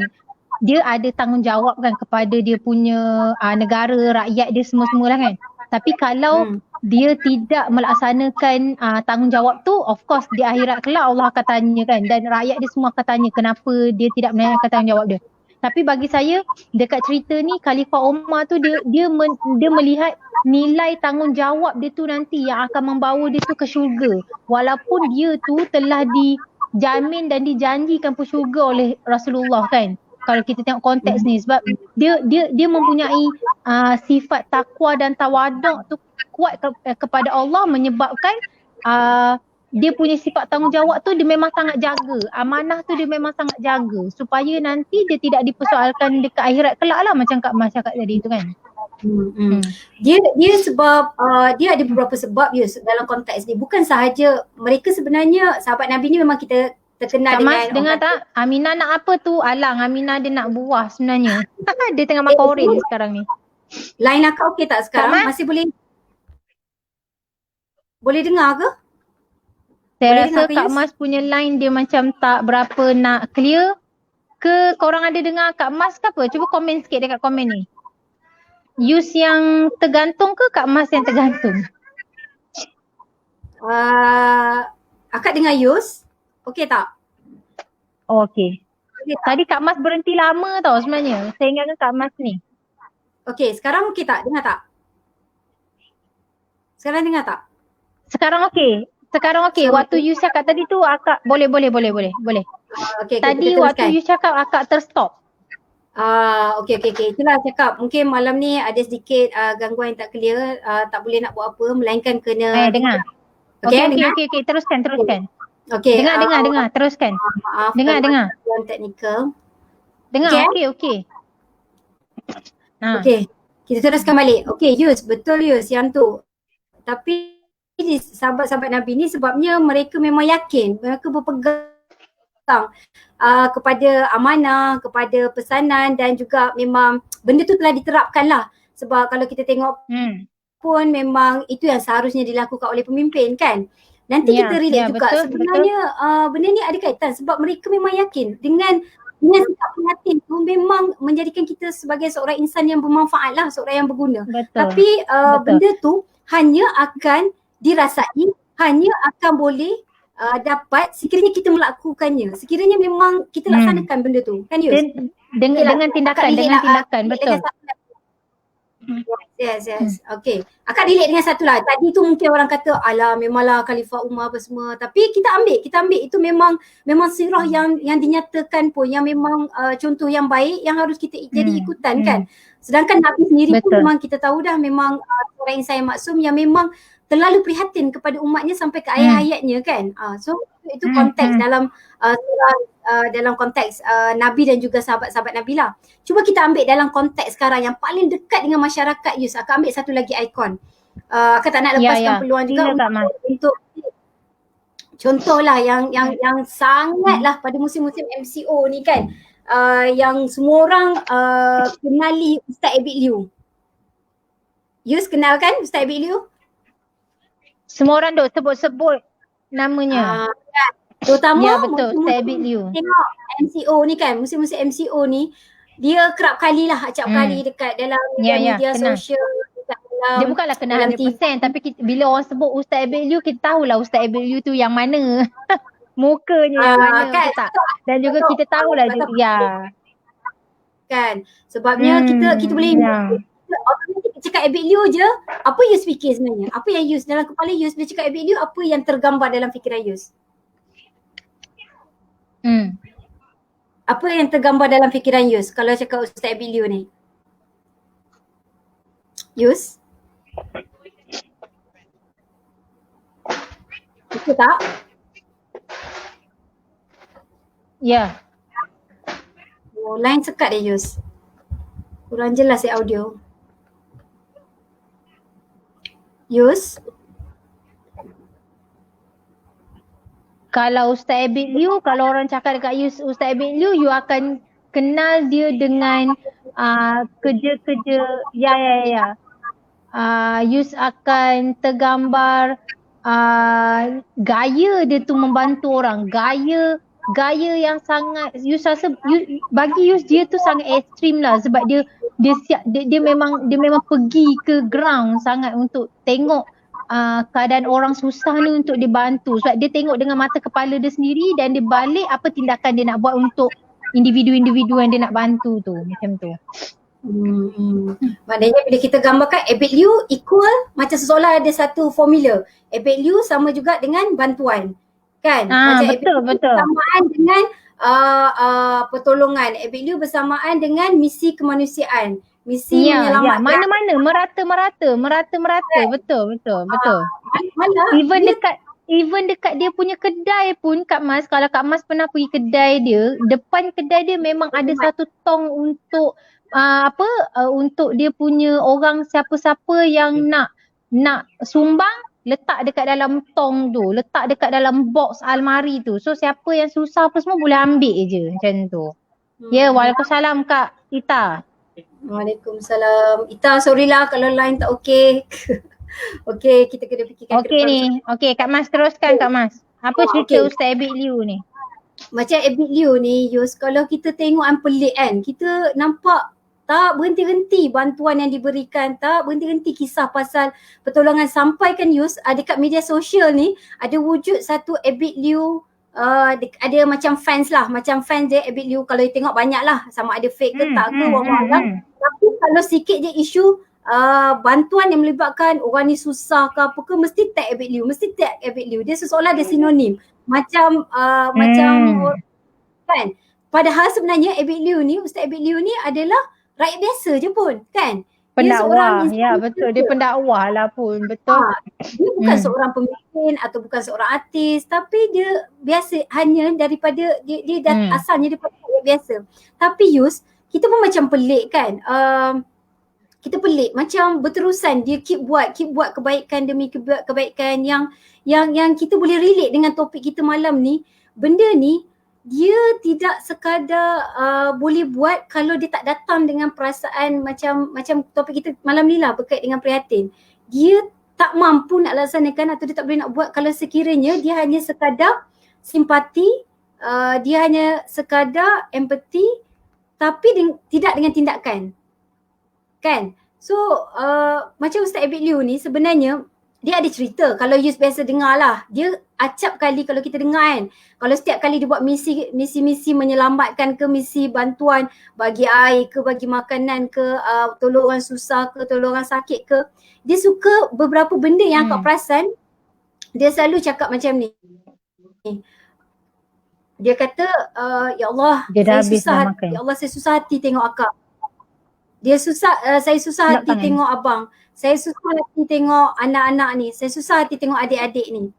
dia ada tanggungjawab kan kepada dia punya negara, rakyat dia semua-semua lah kan. Tapi kalau dia tidak melaksanakan tanggungjawab tu, of course di akhirat kelak Allah akan tanya kan, dan rakyat dia semua akan tanya kenapa dia tidak menunaikan tanggungjawab dia. Tapi bagi saya dekat cerita ni, Khalifah Umar tu dia melihat nilai tanggungjawab dia tu nanti yang akan membawa dia tu ke syurga, walaupun dia tu telah dijamin dan dijanjikan pun syurga oleh Rasulullah kan. Kalau kita tengok konteks ni, sebab dia mempunyai sifat takwa dan tawaduk tu kuat kepada Allah, menyebabkan dia punya sifat tanggungjawab tu dia memang sangat jaga, amanah tu dia memang sangat jaga supaya nanti dia tidak dipersoalkan dekat akhirat kelak lah, macam Kak Mas cakap tadi tu kan. Dia sebab dia ada beberapa sebab dia dalam konteks ni. Bukan sahaja mereka, sebenarnya sahabat Nabi ni memang kita terkenal Kak Mas dengar tak? Aminah nak apa tu? Alang, Aminah dia nak buah sebenarnya. Dia tengah makan orange sekarang ni. Line akak okey tak sekarang? Masih boleh? Boleh dengar ke? Saya Boleh rasa dengar ke, Kak Yus? Mas punya line dia macam tak berapa nak clear. Ke korang ada dengar Kak Mas ke apa? Cuba komen sikit dekat komen ni. Yus yang tergantung ke Kak Mas yang tergantung? Akak dengar Yus? Okey tak? Oh, okay. Okey tak? Tadi Kak Mas berhenti lama tau sebenarnya. Saya ingatkan Kak Mas ni. Okey, sekarang okey tak? Dengar tak? Sekarang dengar tak? Sekarang okey. Sekarang okey. Waktu you cakap tadi tu akak boleh. Okey, Tadi kita waktu teruskan. you cakap akak terstop. Okey. Itulah cakap. Mungkin malam ni ada sedikit gangguan yang tak clear. Tak boleh nak buat apa. Melainkan kena Dengar. Okey. Teruskan. Okey. Dengar. Teruskan. Maaf. Dengar. Gangguan teknikal. Dengar. Okay, Okey. Okey. Kita teruskan balik. Okey, Yus. Betul Yus yang tu. Tapi sahabat-sahabat Nabi ni sebabnya mereka memang yakin. Mereka berpegang kepada amanah, kepada pesanan dan juga memang benda tu telah diterapkan lah. Sebab kalau kita tengok pun memang itu yang seharusnya dilakukan oleh pemimpin kan. Nanti kita relate juga. Betul, sebenarnya benda ni ada kaitan sebab mereka memang yakin dengan sikap prihatin tu memang menjadikan kita sebagai seorang insan yang bermanfaat lah, seorang yang berguna. Betul. Tapi benda tu hanya akan dirasai, hanya akan boleh dapat sekiranya kita melakukannya. Sekiranya memang kita laksanakan benda tu. Kan Yus? Dengan tindakan. Betul. Yes. Okay. Akak relate dengan satu lah. Tadi tu mungkin orang kata alah memanglah Khalifah Umar apa semua. Tapi kita ambil itu memang sirah yang dinyatakan pun yang memang contoh yang baik yang harus kita jadi ikutan kan. Sedangkan Nabi sendiri pun memang kita tahu dah memang seorang insan yang maksum yang memang terlalu prihatin kepada umatnya sampai ke ayat-ayatnya kan. So itu konteks dalam dalam konteks Nabi dan juga sahabat-sahabat Nabi lah. Cuba kita ambil dalam konteks sekarang yang paling dekat dengan masyarakat Yus. Akak ambil satu lagi ikon. Akak tak nak lepaskan peluang juga untuk contohlah yang sangatlah pada musim-musim MCO ni kan. Yang semua orang kenali Ustaz Abid Liu. Yus kenal kan Ustaz Abid Liu? Semua orang duk sebut-sebut namanya. Terutama betul, Ustaz Abid Liu. Tengok MCO ni kan, musim-musim MCO ni dia kerap kali lah acap kali dekat dalam media sosial, dekat dalam, dia bukanlah kena 100% tapi bila orang sebut Ustaz Abid Liu kita tahulah Ustaz Abid Liu tu yang mana. Mukanya yang mana kan? Tak? Dan juga kita tahulah kan. Sebabnya kita boleh automatik cakap Abid Liu je, apa Yus fikir sebenarnya? Apa yang Yus dalam kepala Yus bila cakap Abid Liu, apa yang tergambar dalam fikiran Yus? Apa yang tergambar dalam fikiran Yus kalau cakap Ustaz Abid Liu ni? Yus? Betul tak? Ya. Line sekat dia Yus. Kurang jelas audio. Yus? Kalau Ustaz Abid Liu, kalau orang cakap dekat you Ustaz Abid Liu, you akan kenal dia dengan kerja-kerja, Yus akan tergambar gaya dia tu membantu orang. Gaya yang sangat, Yus rasa, bagi Yus dia tu sangat ekstrim lah sebab dia memang pergi ke ground sangat untuk tengok keadaan orang susah ni untuk dibantu. Sebab dia tengok dengan mata kepala dia sendiri dan dia balik apa tindakan dia nak buat untuk individu-individu yang dia nak bantu tu. Macam tu. Maknanya bila kita gambarkan Abid Liu equal macam seolah ada satu formula. Abid Liu sama juga dengan bantuan. Kan? Macam betul. Bersamaan dengan pertolongan. Abid Liu bersamaan dengan misi kemanusiaan. Misi menyelamatkan. Merata. Betul. Malah even dekat dia punya kedai pun Kak Mas, kalau Kak Mas pernah pergi kedai dia, depan kedai dia memang ada satu tong untuk untuk dia punya orang siapa-siapa yang nak sumbang, letak dekat dalam tong tu, letak dekat dalam box almari tu. So siapa yang susah apa semua boleh ambil je macam tu. Waalaikumsalam Kak Ita. Waalaikumsalam. Ita, sorry lah kalau line tak okey. Okey, kita kena fikirkan ke Okey depan. ni. Okey, Kak Mas teruskan Kak Mas. Apa cerita okey. Ustaz Abid Liu ni? Macam Abid Liu ni Yus, kalau kita tengok yang pelik kan, kita nampak tak berhenti-henti bantuan yang diberikan, tak berhenti-henti kisah pasal pertolongan, sampai kan Yus, dekat media sosial ni ada wujud satu Abid Liu, ada macam fans lah, macam fans dia Abid Liu, kalau you tengok banyak lah, sama ada fake ke tak ke wallahu alam. Tapi kalau sikit je isu bantuan yang melibatkan orang ni susah ke apa ke, mesti tag Abid Liu, mesti tag Abid Liu. Dia seolah dia sinonim. Macam kan. Padahal sebenarnya Abid Liu ni, Ustaz Abid Liu ni adalah rakyat biasa je pun kan. Dia seorang Pendakwah. Ya betul. Dia pendakwah lah pun. Betul. Dia bukan seorang pemimpin atau bukan seorang artis, tapi dia biasa, hanya daripada dia asalnya daripada rakyat biasa. Tapi Yus, kita pun macam pelik kan. Kita pelik macam berterusan dia keep buat kebaikan demi kebaikan yang kita boleh relate dengan topik kita malam ni. Benda ni dia tidak sekadar boleh buat kalau dia tak datang dengan perasaan macam topik kita malam ni lah, berkait dengan prihatin. Dia tak mampu nak laksanakan atau dia tak boleh nak buat kalau sekiranya dia hanya sekadar simpati, dia hanya sekadar empati, tapi tidak dengan tindakan. Kan? So macam Ustaz Abid Liu ni sebenarnya dia ada cerita, kalau you biasa dengar lah, dia acap kali kalau kita dengar kan, kalau setiap kali dia buat misi menyelamatkan ke, misi bantuan bagi air ke, bagi makanan ke, tolong orang susah ke, tolong orang sakit ke, dia suka beberapa benda yang akak perasan, dia selalu cakap macam ni. Dia kata, ya Allah, saya susah hati, ya Allah saya susah hati tengok akak. Saya susah hati tengok abang. Saya susah hati tengok anak-anak ni. Saya susah hati tengok adik-adik ni.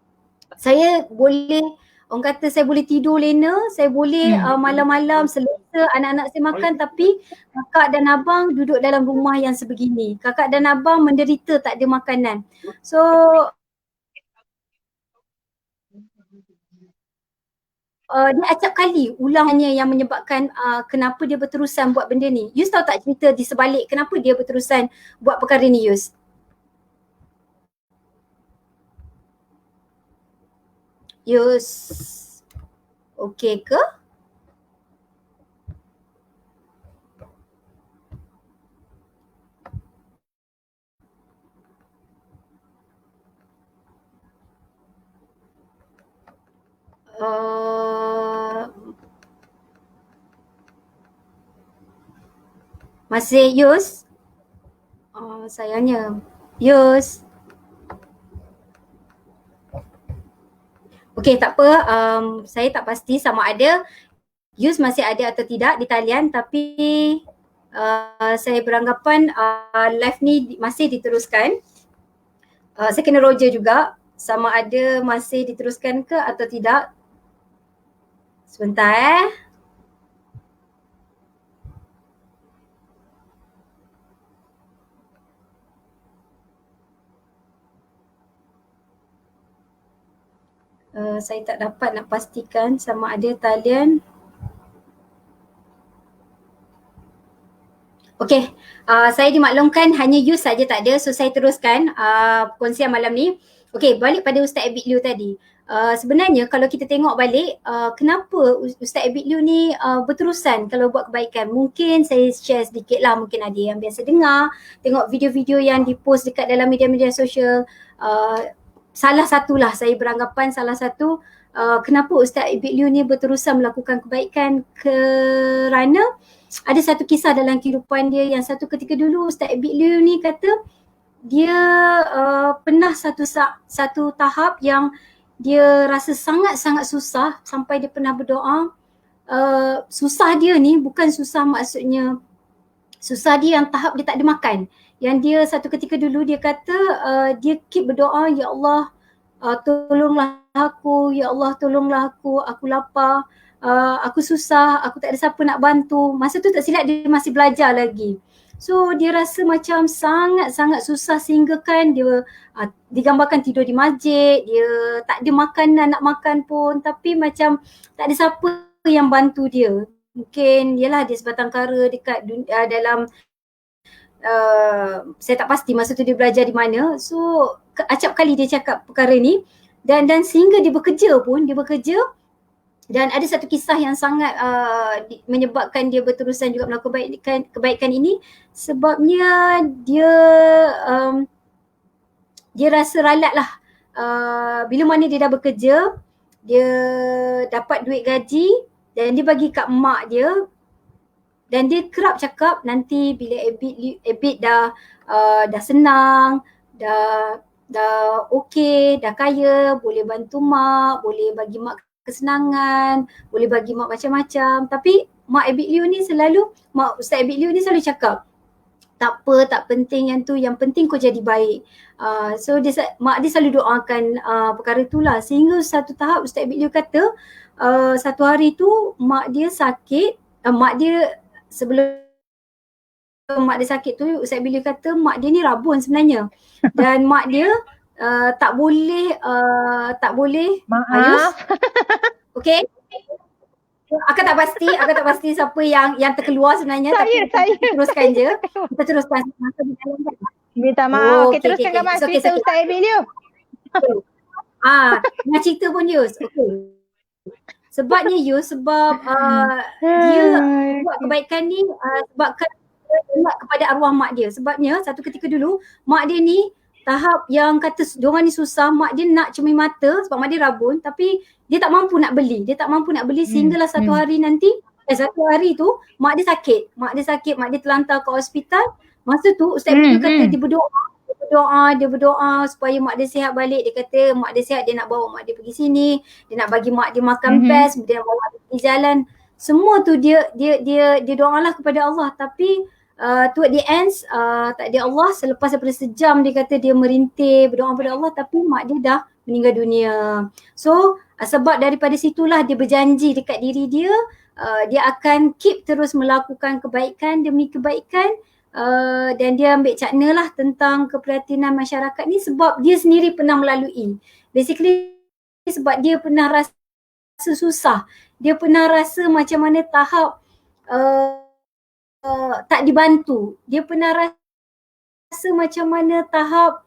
Saya boleh, orang kata saya boleh tidur lena, saya boleh malam-malam selesa anak-anak saya makan, tapi kakak dan abang duduk dalam rumah yang sebegini. Kakak dan abang menderita tak ada makanan. So dia acap kali ulangannya yang menyebabkan kenapa dia berterusan buat benda ni. Yus tahu tak cerita di sebalik kenapa dia berterusan buat perkara ni, Yus? Yus, okey ke? Masih Yus? Sayangnya Yus. Okey, tak apa, saya tak pasti sama ada Yus masih ada atau tidak di talian, tapi saya beranggapan live ni masih diteruskan. Saya kena roger juga sama ada masih diteruskan ke atau tidak. Sebentar saya tak dapat nak pastikan sama ada talian. Okey, saya dimaklumkan hanya Yus saja tak ada, so saya teruskan perkongsian malam ni. Okey, balik pada Ustaz Abid Liu tadi. Sebenarnya kalau kita tengok balik, kenapa Ustaz Abid Liu ni berterusan kalau buat kebaikan. Mungkin saya share sedikit lah, mungkin ada yang biasa dengar, tengok video-video yang dipost dekat dalam media-media sosial. Salah satulah, saya beranggapan salah satu kenapa Ustaz Abid Liu ni berterusan melakukan kebaikan, kerana ada satu kisah dalam kehidupan dia yang satu ketika dulu Ustaz Abid Liu ni kata dia pernah satu tahap yang dia rasa sangat-sangat susah sampai dia pernah berdoa. Susah dia ni bukan susah maksudnya susah dia yang tahap dia tak ada makan. Yang dia satu ketika dulu dia kata dia keep berdoa, ya Allah tolonglah aku, ya Allah tolonglah aku lapar, aku susah, aku tak ada siapa nak bantu. Masa tu tak silap dia masih belajar lagi. So dia rasa macam sangat-sangat susah sehingga kan dia digambarkan tidur di masjid, dia tak ada makanan nak makan pun, tapi macam tak ada siapa yang bantu dia. Mungkin yalah dia sebatang kara dekat dalam saya tak pasti masa tu dia belajar di mana. So acap kali dia cakap perkara ni dan sehingga dia bekerja dan ada satu kisah yang sangat menyebabkan dia berterusan juga melakukan kebaikan ini sebabnya dia rasa ralat lah. Bila mana dia dah bekerja, dia dapat duit gaji dan dia bagi kat mak dia dan dia kerap cakap nanti bila Abid dah senang, dah okey, dah kaya, boleh bantu mak, boleh bagi mak kesenangan, boleh bagi mak macam-macam. Tapi mak Ustaz Abid Liu ni selalu cakap, tak apa, tak penting yang tu, yang penting kau jadi baik. So mak dia selalu doakan perkara tu lah. Sehingga satu tahap Ustaz Abid Liu kata satu hari tu mak dia sakit, sebelum mak dia sakit tu Ustaz Abid Liu kata mak dia ni rabun sebenarnya. Dan mak dia tak boleh Maaf. Okay. Aku tak pasti siapa yang terkeluar sebenarnya. Saya. Kita teruskan je. Kita teruskan. Minta maaf. Okay, teruskan Kak Mas. Cerita Ustaz Abid Liu. Dengan cerita pun Yus. Okay. Sebabnya Yus, sebab dia buat kebaikan ni sebabkan dia ingat kepada arwah mak dia. Sebabnya satu ketika dulu mak dia ni tahap yang kata diorang ni susah, mak dia nak cermin mata sebab mak dia rabun tapi dia tak mampu nak beli. Sehinggalah satu hari tu mak dia sakit, mak dia terlantar ke hospital. Masa tu Ustaz Abid kata dia berdoa supaya mak dia sihat balik. Dia kata mak dia sihat, dia nak bawa mak dia pergi sini, dia nak bagi mak dia makan best, dia nak bawa dia pergi jalan. Semua tu dia doalah kepada Allah tapi toward the ends tak ada Allah. Selepas daripada sejam dia kata dia merintih berdoa kepada Allah tapi mak dia dah meninggal dunia. So sebab daripada situlah dia berjanji dekat diri dia dia akan keep terus melakukan kebaikan demi kebaikan. Dan dia ambil cakna lah tentang keprihatinan masyarakat ni sebab dia sendiri pernah melalui. Basically sebab dia pernah rasa susah. Dia pernah rasa macam mana tahap tak dibantu. Dia pernah rasa macam mana tahap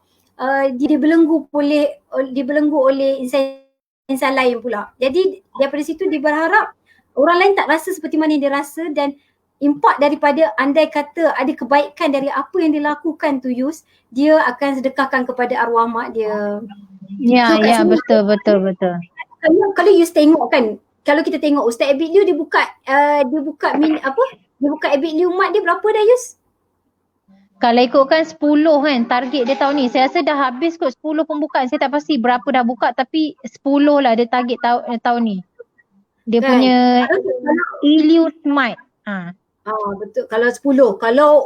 dia dibelenggu oleh insan lain pula. Jadi daripada situ dia berharap orang lain tak rasa seperti mana yang dia rasa dan impak daripada andai kata ada kebaikan dari apa yang dia lakukan tu Yus, dia akan sedekahkan kepada arwah mak dia. Ya, betul. Kalau Yus tengok kan, kalau kita tengok Ustaz Abid Liu dia buka Abid Liu mat dia berapa dah Yus? Kalau ikutkan 10 kan target dia tahun ni. Saya rasa dah habis kot 10 pembukaan. Saya tak pasti berapa dah buka tapi 10 lah dia target tahun ni. Dia kan punya Liu Smart. Betul. Kalau 10.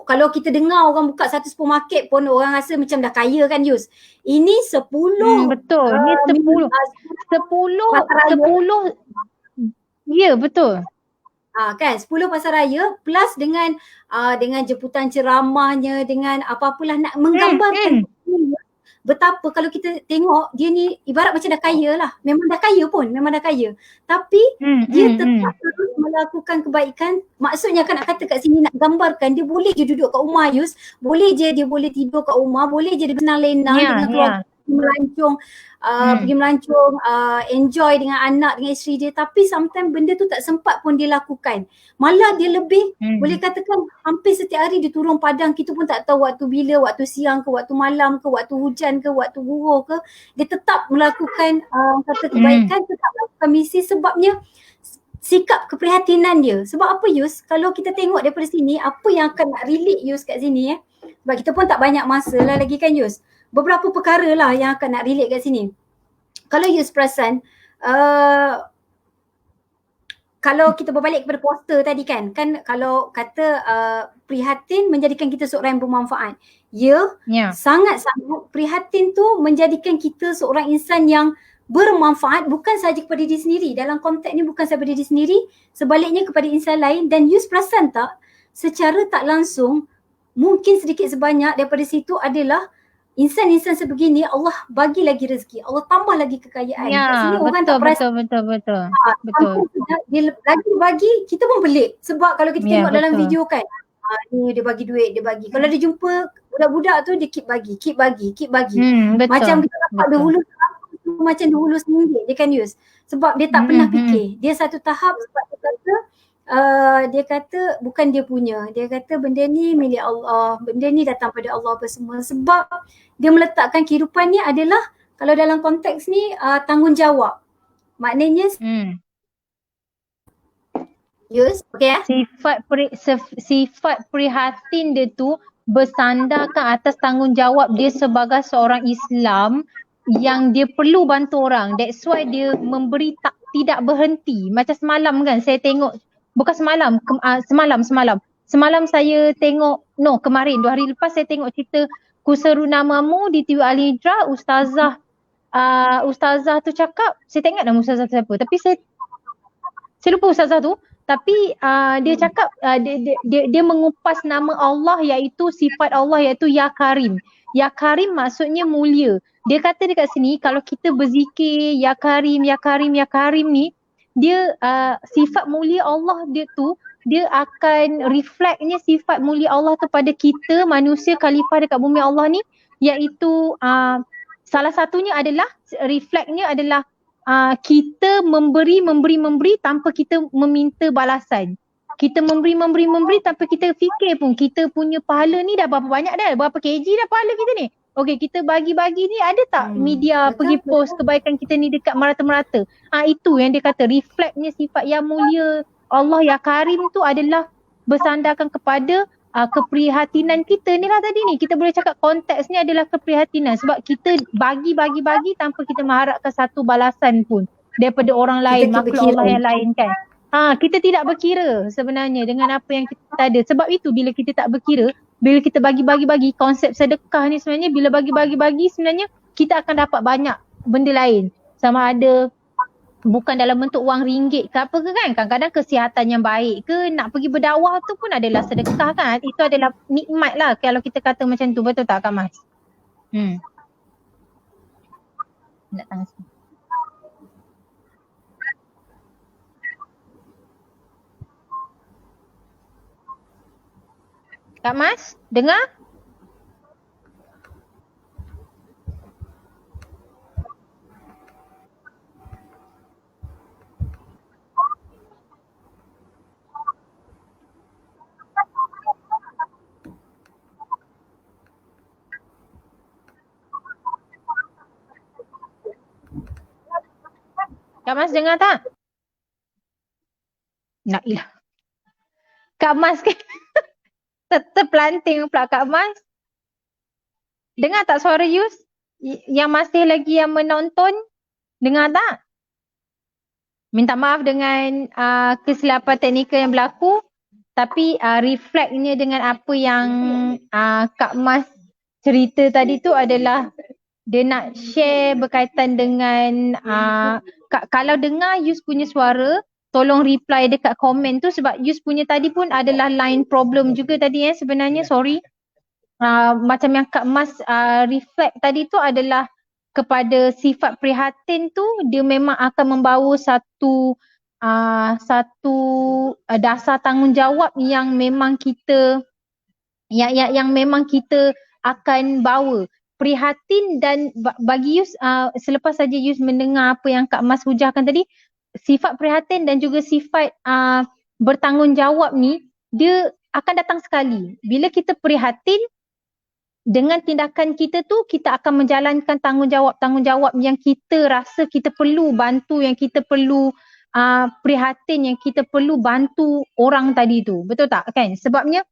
Kalau kita dengar orang buka satu supermarket pun orang rasa macam dah kaya kan Yus. Ini 10. Betul. Ini 10. 10. Ya, betul. Kan 10 pasaraya plus dengan jemputan ceramahnya, dengan apa-apalah nak menggambarkan betapa kalau kita tengok dia ni ibarat macam dah kaya lah. Memang dah kaya. Tapi dia tetap terus melakukan kebaikan. Maksudnya kan nak kata kat sini nak gambarkan dia boleh je duduk kat rumah Yus. Dia boleh tidur kat rumah. Boleh je dia bersenang-lenang dengan keluarga. Pergi melancong, enjoy dengan anak, dengan isteri dia. Tapi sometimes benda tu tak sempat pun dia lakukan. Malah dia lebih boleh katakan hampir setiap hari dia turun padang. Kita pun tak tahu waktu bila, waktu siang ke, waktu malam ke, waktu hujan ke, waktu gugur ke. Dia tetap melakukan kebaikan, tetap melakukan misi sebabnya sikap keprihatinan dia. Sebab apa Yus? Kalau kita tengok daripada sini, apa yang akan nak relate Yus kat sini sebab kita pun tak banyak masa lah lagi kan Yus. Beberapa perkara lah yang akan nak relate kat sini. Kalau Yus perasan, kalau kita berbalik kepada poster tadi kan kalau kata prihatin menjadikan kita seorang yang bermanfaat. Sangat-sangat prihatin tu menjadikan kita seorang insan yang bermanfaat bukan sahaja kepada diri sendiri. Dalam konteks ni bukan sahaja diri sendiri, sebaliknya kepada insan lain. Dan Yus perasan tak, secara tak langsung mungkin sedikit sebanyak daripada situ adalah insan-insan sebegini Allah bagi lagi rezeki, Allah tambah lagi kekayaan. Kat sini orang tak perasan. Betul. Dia lagi bagi, kita pun pelik. Sebab kalau kita tengok dalam video kan, Ni dia bagi duit, dia bagi. Kalau dia jumpa budak-budak tu dia keep bagi. Betul. Macam kita dapat dahulu macam dahulu sendiri dia kan use. Sebab dia tak pernah fikir. Dia satu tahap sebab dia kata bukan dia punya. Dia kata benda ni milik Allah. Benda ni datang pada Allah apa semua. Sebab dia meletakkan kehidupan ni adalah kalau dalam konteks ni tanggungjawab. Maknanya Yus, okay Sifat prihatin dia tu bersandarkan atas tanggungjawab dia sebagai seorang Islam yang dia perlu bantu orang. That's why dia memberi tidak berhenti. Macam semalam kan saya tengok, bukan semalam, semalam saya tengok, kemarin 2 hari lepas saya tengok cerita Ku Seru Namamu di TV Al Hijrah. Ustazah tu cakap, saya tak ingat nama ustazah tu siapa, tapi saya lupa ustazah tu. Tapi dia cakap dia mengupas nama Allah iaitu sifat Allah iaitu Ya Karim. Ya Karim maksudnya mulia. Dia kata dekat sini kalau kita berzikir Ya Karim ni, dia sifat mulia Allah dia tu, dia akan reflectnya sifat mulia Allah tu pada kita manusia khalifah dekat bumi Allah ni, iaitu salah satunya adalah reflectnya adalah kita memberi tanpa kita meminta balasan. Kita memberi tanpa kita fikir pun kita punya pahala ni dah berapa banyak dah, berapa kg dah pahala kita ni. Okey, kita bagi-bagi ni ada tak media pergi post kebaikan kita ni dekat merata-merata. Itu yang dia kata reflectnya sifat yang mulia Allah Ya Karim tu adalah bersandarkan kepada keprihatinan kita ni lah tadi ni. Kita boleh cakap konteksnya adalah keprihatinan sebab kita bagi tanpa kita mengharapkan satu balasan pun daripada orang lain, makhluk Allah yang lain kan. Kita tidak berkira sebenarnya dengan apa yang kita ada. Sebab itu bila kita tak berkira, bila kita bagi konsep sedekah ni sebenarnya bila bagi sebenarnya kita akan dapat banyak benda lain. Sama ada bukan dalam bentuk wang ringgit ke apa ke kan. Kadang-kadang kesihatan yang baik ke, nak pergi berdakwah tu pun adalah sedekah kan. Itu adalah nikmat lah kalau kita kata macam tu. Betul tak Kak Mas? Nak tanya sini. Kak Mas, dengar? Kak Mas dengar tak? Nak ilah. Kak Mas ke? Terpelanting pula Kak Mas. Dengar tak suara Yus? Yang masih lagi yang menonton? Dengar tak? Minta maaf dengan kesilapan teknikal yang berlaku. Tapi reflectnya dengan apa yang Kak Mas cerita tadi tu adalah dia nak share berkaitan dengan kalau dengar Yus punya suara, tolong reply dekat komen tu sebab Yus punya tadi pun adalah line problem juga tadi sebenarnya, sorry. Macam yang Kak Mas reflect tadi tu adalah kepada sifat prihatin tu, dia memang akan membawa satu dasar tanggungjawab yang memang kita yang memang kita akan bawa. Prihatin dan bagi Yus selepas saja Yus mendengar apa yang Kak Mas hujahkan tadi, sifat prihatin dan juga sifat bertanggungjawab ni dia akan datang sekali. Bila kita prihatin, dengan tindakan kita tu kita akan menjalankan tanggungjawab yang kita rasa kita perlu bantu, yang kita perlu prihatin, yang kita perlu bantu orang tadi tu. Betul tak kan? Sebabnya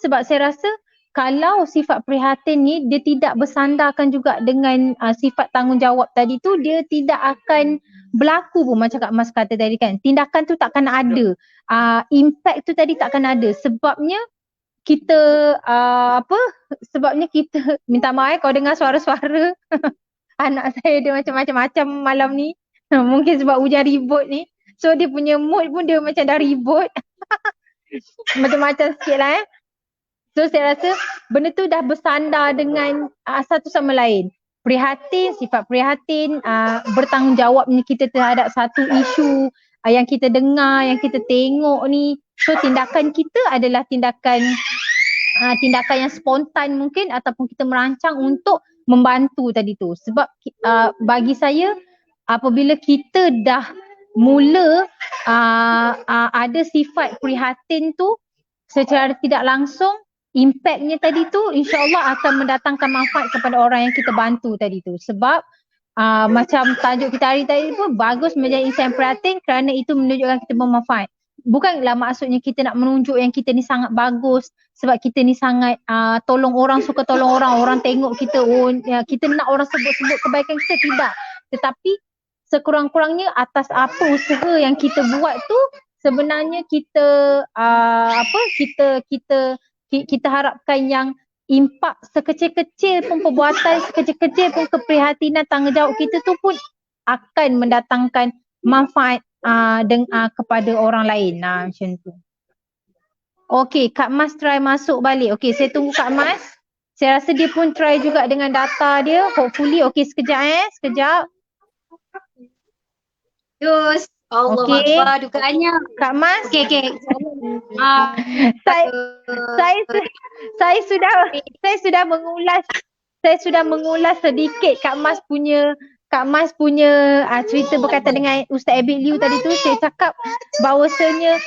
sebab saya rasa kalau sifat prihatin ni dia tidak bersandarkan juga dengan sifat tanggungjawab tadi tu, dia tidak akan berlaku pun macam Kak Mas kata tadi kan. Tindakan tu takkan ada. Impact tu tadi takkan ada. Sebabnya kita sebabnya kita minta maaf kalau dengar suara-suara anak saya dia macam-macam malam ni. Mungkin sebab hujan ribut ni. So dia punya mood pun dia macam dah ribut. Macam-macam sikit lah So saya rasa benda tu dah bersandar dengan satu sama lain. Prihatin, sifat prihatin, bertanggungjawabnya kita terhadap satu isu yang kita dengar, yang kita tengok ni, So tindakan kita adalah tindakan yang spontan mungkin, ataupun kita merancang untuk membantu tadi tu. Sebab bagi saya, apabila kita dah mula ada sifat prihatin tu, secara tidak langsung impactnya tadi tu insyaAllah akan mendatangkan manfaat kepada orang yang kita bantu tadi tu. Sebab macam tajuk kita hari tadi pun, bagus menjadi insan prihatin kerana itu menunjukkan kita bermanfaat. Bukanlah maksudnya kita nak menunjuk yang kita ni sangat bagus sebab kita ni sangat tolong orang, suka tolong orang, orang tengok kita, kita nak orang sebut-sebut kebaikan kita, tidak. Tetapi sekurang-kurangnya atas apa usaha yang kita buat tu, sebenarnya kita kita harapkan yang impak sekecil-kecil pun, perbuatan sekecil-kecil pun, keprihatinan, tanggungjawab kita tu pun akan mendatangkan manfaat kepada orang lain. Macam tu. Okey, Kak Mas try masuk balik. Okey, saya tunggu Kak Mas. Saya rasa dia pun try juga dengan data dia. Hopefully. Okey, sekejap. Terus. Allah Akbar dugaannya. Kak Mas. Okey. Saya sudah mengulas sedikit Kak Mas punya cerita berkaitan dengan Ustaz Abid Liu tadi tu. Saya cakap bahawasanya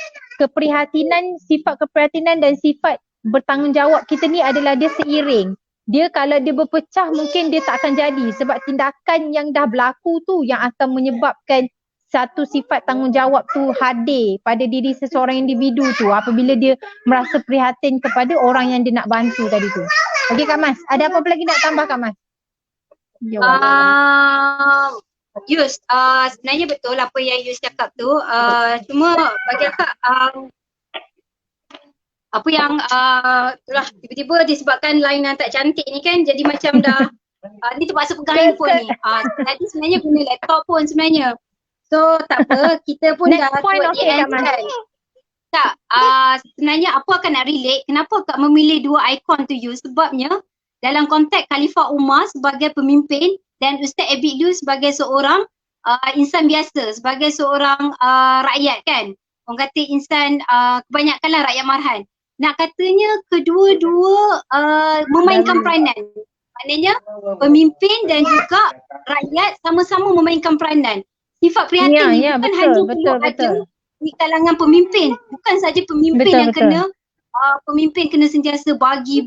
sifat keprihatinan dan sifat bertanggungjawab kita ni adalah dia seiring. Dia kalau dia berpecah mungkin dia tak akan jadi, sebab tindakan yang dah berlaku tu yang akan menyebabkan satu sifat tanggungjawab tu hadir pada diri seseorang individu tu apabila dia merasa prihatin kepada orang yang dia nak bantu tadi tu. Okey Kak Mas, ada apa-apa lagi nak tambah Kak Mas? Yus, sebenarnya betul apa yang Yus cakap tu. Cuma bagi akak apa yang itulah tiba-tiba disebabkan line yang tak cantik ni kan, jadi macam dah ni terpaksa pegang handphone ni. Tadi sebenarnya guna laptop pun sebenarnya. So tak apa, kita pun dah point di end kan. Tak, sebenarnya apa akan nak relate, kenapa Kak memilih dua ikon tu Yus? Sebabnya dalam konteks Khalifah Umar sebagai pemimpin dan Ustaz Abid Liu sebagai seorang insan biasa, sebagai seorang rakyat kan. Orang kata insan kebanyakanlah rakyat marhan. Nak katanya kedua-dua memainkan peranan. Maknanya pemimpin dan juga rakyat sama-sama memainkan peranan. Sifat prihatin ni bukan hanya perlu ada di kalangan pemimpin. Bukan saja pemimpin yang kena pemimpin kena sentiasa bagi.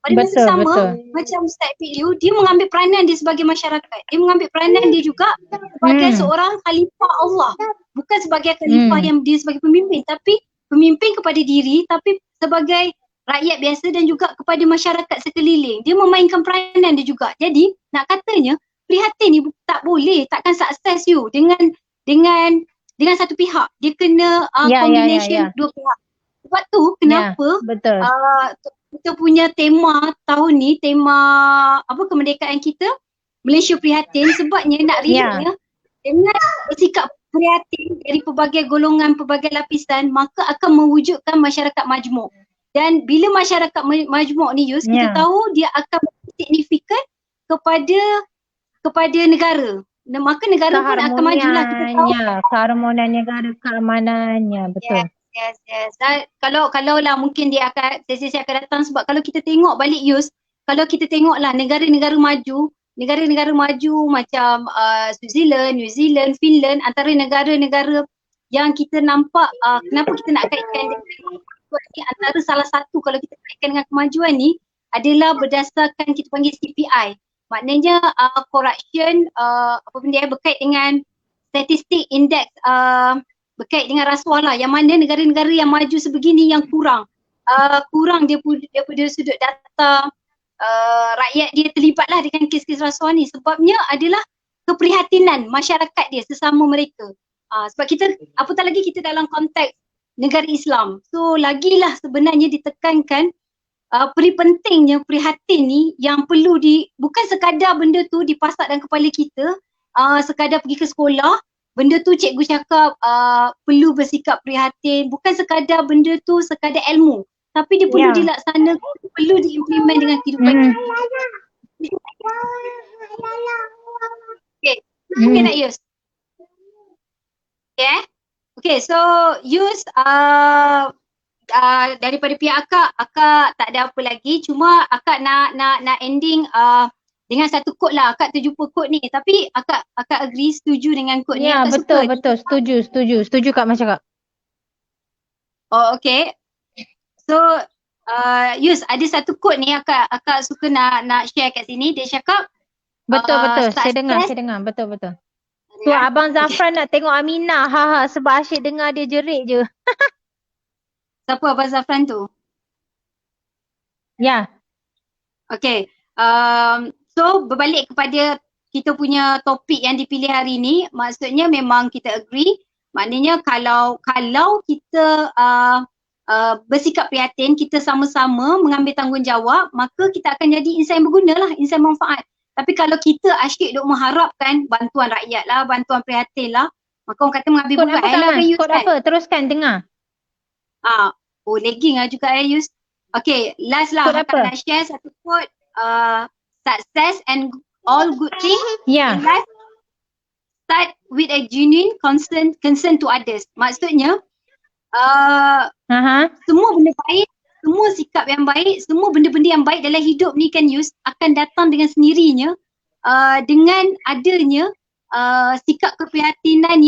Pada masa sama, macam Ustaz Abid Liu, dia mengambil peranan dia sebagai masyarakat. Dia mengambil peranan dia juga sebagai seorang khalifah Allah. Bukan sebagai khalifah yang dia sebagai pemimpin, tapi pemimpin kepada diri, tapi sebagai rakyat biasa dan juga kepada masyarakat sekeliling. Dia memainkan peranan dia juga. Jadi, nak katanya, prihatin ni tak boleh, takkan sukses you dengan satu pihak. Dia kena combination dua pihak. Sebab tu kenapa kita punya tema tahun ni, tema kemerdekaan kita, Malaysia Prihatin, sebabnya nak relate dengan bersikap prihatin dari pelbagai golongan, pelbagai lapisan, maka akan mewujudkan masyarakat majmuk. Dan bila masyarakat majmuk ni Yus, kita tahu dia akan signifikan kepada negara. Maka negara pun akan majulah, kita tahu. Keharmonian negara, keamanannya, betul. Yes. Kalau lah mungkin dia akan sesi akan datang, sebab kalau kita tengok balik Yus, kalau kita tengoklah negara-negara maju macam Switzerland, New Zealand, Finland, antara negara-negara yang kita nampak kenapa kita nak kaitkan dengan kemajuan ni, antara salah satu kalau kita kaitkan dengan kemajuan ni adalah berdasarkan kita panggil CPI. Maknanya corruption berkait dengan statistik indeks berkait dengan rasuah lah, yang mana negara-negara yang maju sebegini yang kurang daripada sudut data rakyat dia terlibatlah dengan kes-kes rasuah ni. Sebabnya adalah keprihatinan masyarakat dia sesama mereka. Sebab kita, apatah lagi kita dalam konteks negara Islam. So lagilah sebenarnya ditekankan pentingnya prihatin ni yang perlu bukan sekadar benda tu dipasak dalam kepala kita, sekadar pergi ke sekolah, benda tu cikgu cakap perlu bersikap prihatin, bukan sekadar benda tu sekadar ilmu, tapi dia perlu dilaksanakan, perlu diimplement dengan kehidupan kita. Okay, nak Yus? Okay, so Yus, daripada pihak akak tak ada apa lagi. Cuma akak nak ending dengan satu kod lah. Akak terjumpa kod ni. Tapi akak agree, setuju dengan kod ni. Ya, Akak betul, suka. betul. Setuju Kak Mas cakap. Oh, okay. So, Yus, ada satu kod ni akak suka nak share kat sini. Dia cakap, Betul. Saya success. dengar. Betul. Tu Abang Zafran nak tengok Aminah. Sebab asyik dengar dia jerit je. Siapa Abang Zafran tu? Ya. Okay. So berbalik kepada kita punya topik yang dipilih hari ni, maksudnya memang kita agree. Maknanya kalau kita bersikap prihatin, kita sama-sama mengambil tanggungjawab, maka kita akan jadi insan yang berguna lah, insan manfaat. Tapi kalau kita asyik duk mengharapkan bantuan rakyat lah, bantuan prihatin lah, maka orang kata mengambil Kod berat apa Kak lah. Mas? Kod apa? Teruskan dengar. Lagging lah juga Yus. Okay, last lah. Kod apa? Nak share satu quote. Success and all good things in life start with a genuine concern to others. Maksudnya, semua benda baik, semua sikap yang baik, semua benda-benda yang baik dalam hidup ni kan Yus akan datang dengan sendirinya dengan adanya sikap keprihatinan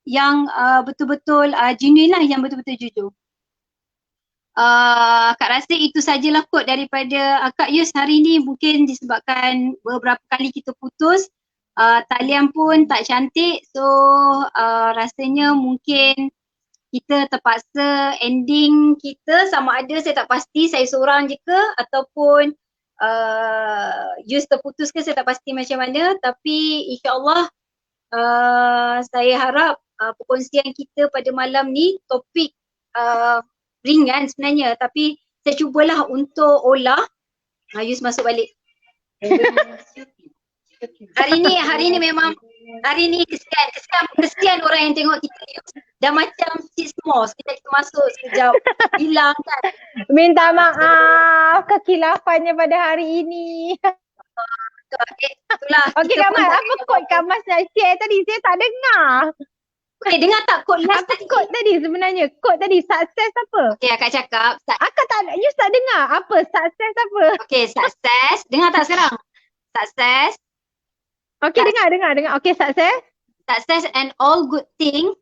yang betul-betul genuine lah, yang betul-betul jujur. Kak rasa itu sajalah kod daripada Kak Yus hari ni. Mungkin disebabkan beberapa kali kita putus, talian pun tak cantik, so rasanya mungkin kita terpaksa ending kita, sama ada saya tak pasti saya seorang je ke ataupun Yus terputus ke, saya tak pasti macam mana. Tapi insyaAllah saya harap perkongsian kita pada malam ni topik ringan sebenarnya, tapi saya cubalah untuk olah. Yus masuk balik. Hari ni memang kesian orang yang tengok kita Yus. Dah macam cheese mos, kita masuk sekejap hilang kan. Minta maaf kekilafannya pada hari ini. Itulah. Okey Kak Mas, apa kod Kak Mas nak share tadi? Saya tak dengar. Okey, dengar tak kod last apa kod tadi sebenarnya? Kod tadi sukses apa? Okey, akak cakap. Akak tak, Yus tak dengar. Apa? Sukses apa? Okey, sukses. Dengar tak sekarang? Sukses. Okey, dengar. Okey, sukses. Success and all good thing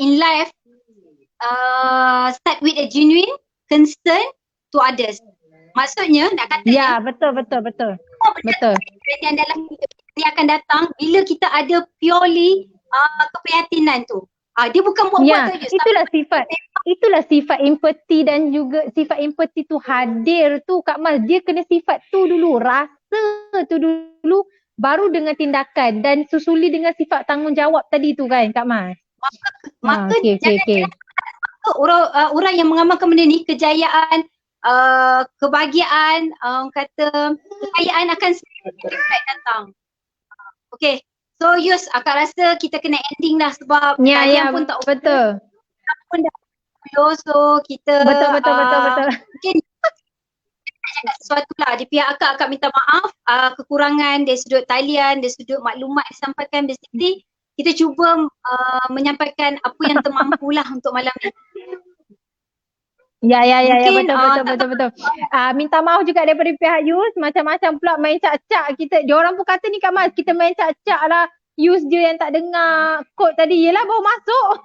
in life start with a genuine concern to others. Maksudnya nak kata ya, betul. Yang dalam hidup ini akan datang bila kita ada purely keprihatinan tu. Dia bukan buat-buat tu. Itulah sifat empati, dan juga sifat empati tu hadir tu Kak Mas. Dia kena sifat tu dulu, rasa tu dulu, baru dengan tindakan, dan susuli dengan sifat tanggungjawab tadi tu kan Kak Mas. Maka jangan orang yang mengamalkan benda ni, kejayaan, kebahagiaan, kata kekayaan akan selalu datang. Okay, so Yus, akak rasa kita kena ending dah sebab kalian pun tak betul. Pun dah so kita betul. Mungkin cakap sesuatu lah di pihak akak minta maaf kekurangan dari sudut talian, dari sudut maklumat disampaikan. Basically kita cuba menyampaikan apa yang termampu lah untuk malam ni. Ya, betul. Minta maaf juga daripada pihak Yus, macam-macam pula main cak-cak kita. Diorang pun kata ni Kak Mas, kita main cak-cak lah. Yus je yang tak dengar kod tadi. Yelah, baru masuk.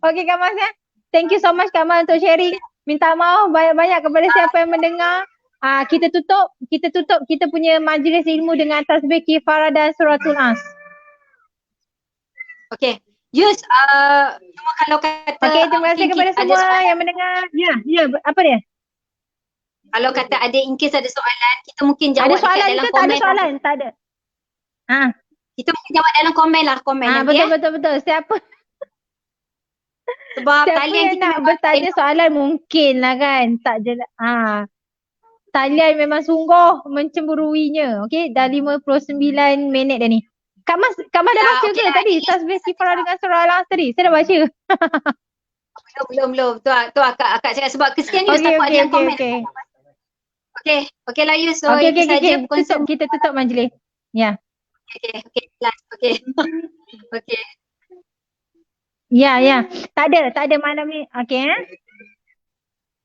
Okay Kak Mas ya. Thank you so much Kak Mas untuk sharing. Minta maaf banyak-banyak kepada siapa yang mendengar. Kita tutup kita punya majlis ilmu dengan tasbih kifarah dan suratul As. Okay. Yus, cuma kalau kata okay, terima kasih kepada semua yang mendengar. Ya, apa dia? Kalau kata ada in case ada soalan, kita mungkin jawab ada soalan dalam ke komen. Tak ada soalan? Tak ada. Kita mungkin jawab dalam komen lah, betul. Siapa sebab yang nak bertanya soalan mungkin lah kan. Tak je talian memang sungguh mencemburuinya. Okey, dah 59 minit dah ni. Kak Mas dah baca ke tadi? Tasbih kifarah dengan surah Al-As tadi? Saya dah baca. Belum. Tu akak cakap sebab kesian Yus tak buat dia komen. Okay lah Yus. So itu saja kita tutup majlis. Ya. Okay, last. Okay. Ya, ya. Tak ada malam ni. Okey,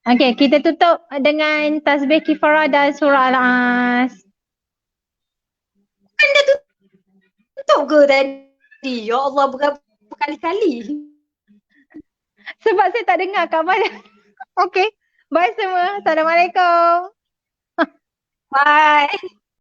Okey, kita tutup dengan tasbih kifarah dan surah Al-As. Anda tutup ke tadi? Ya Allah, berapa kali-kali. Sebab saya tak dengar kat mana. Okey. Bye semua. Assalamualaikum. Bye.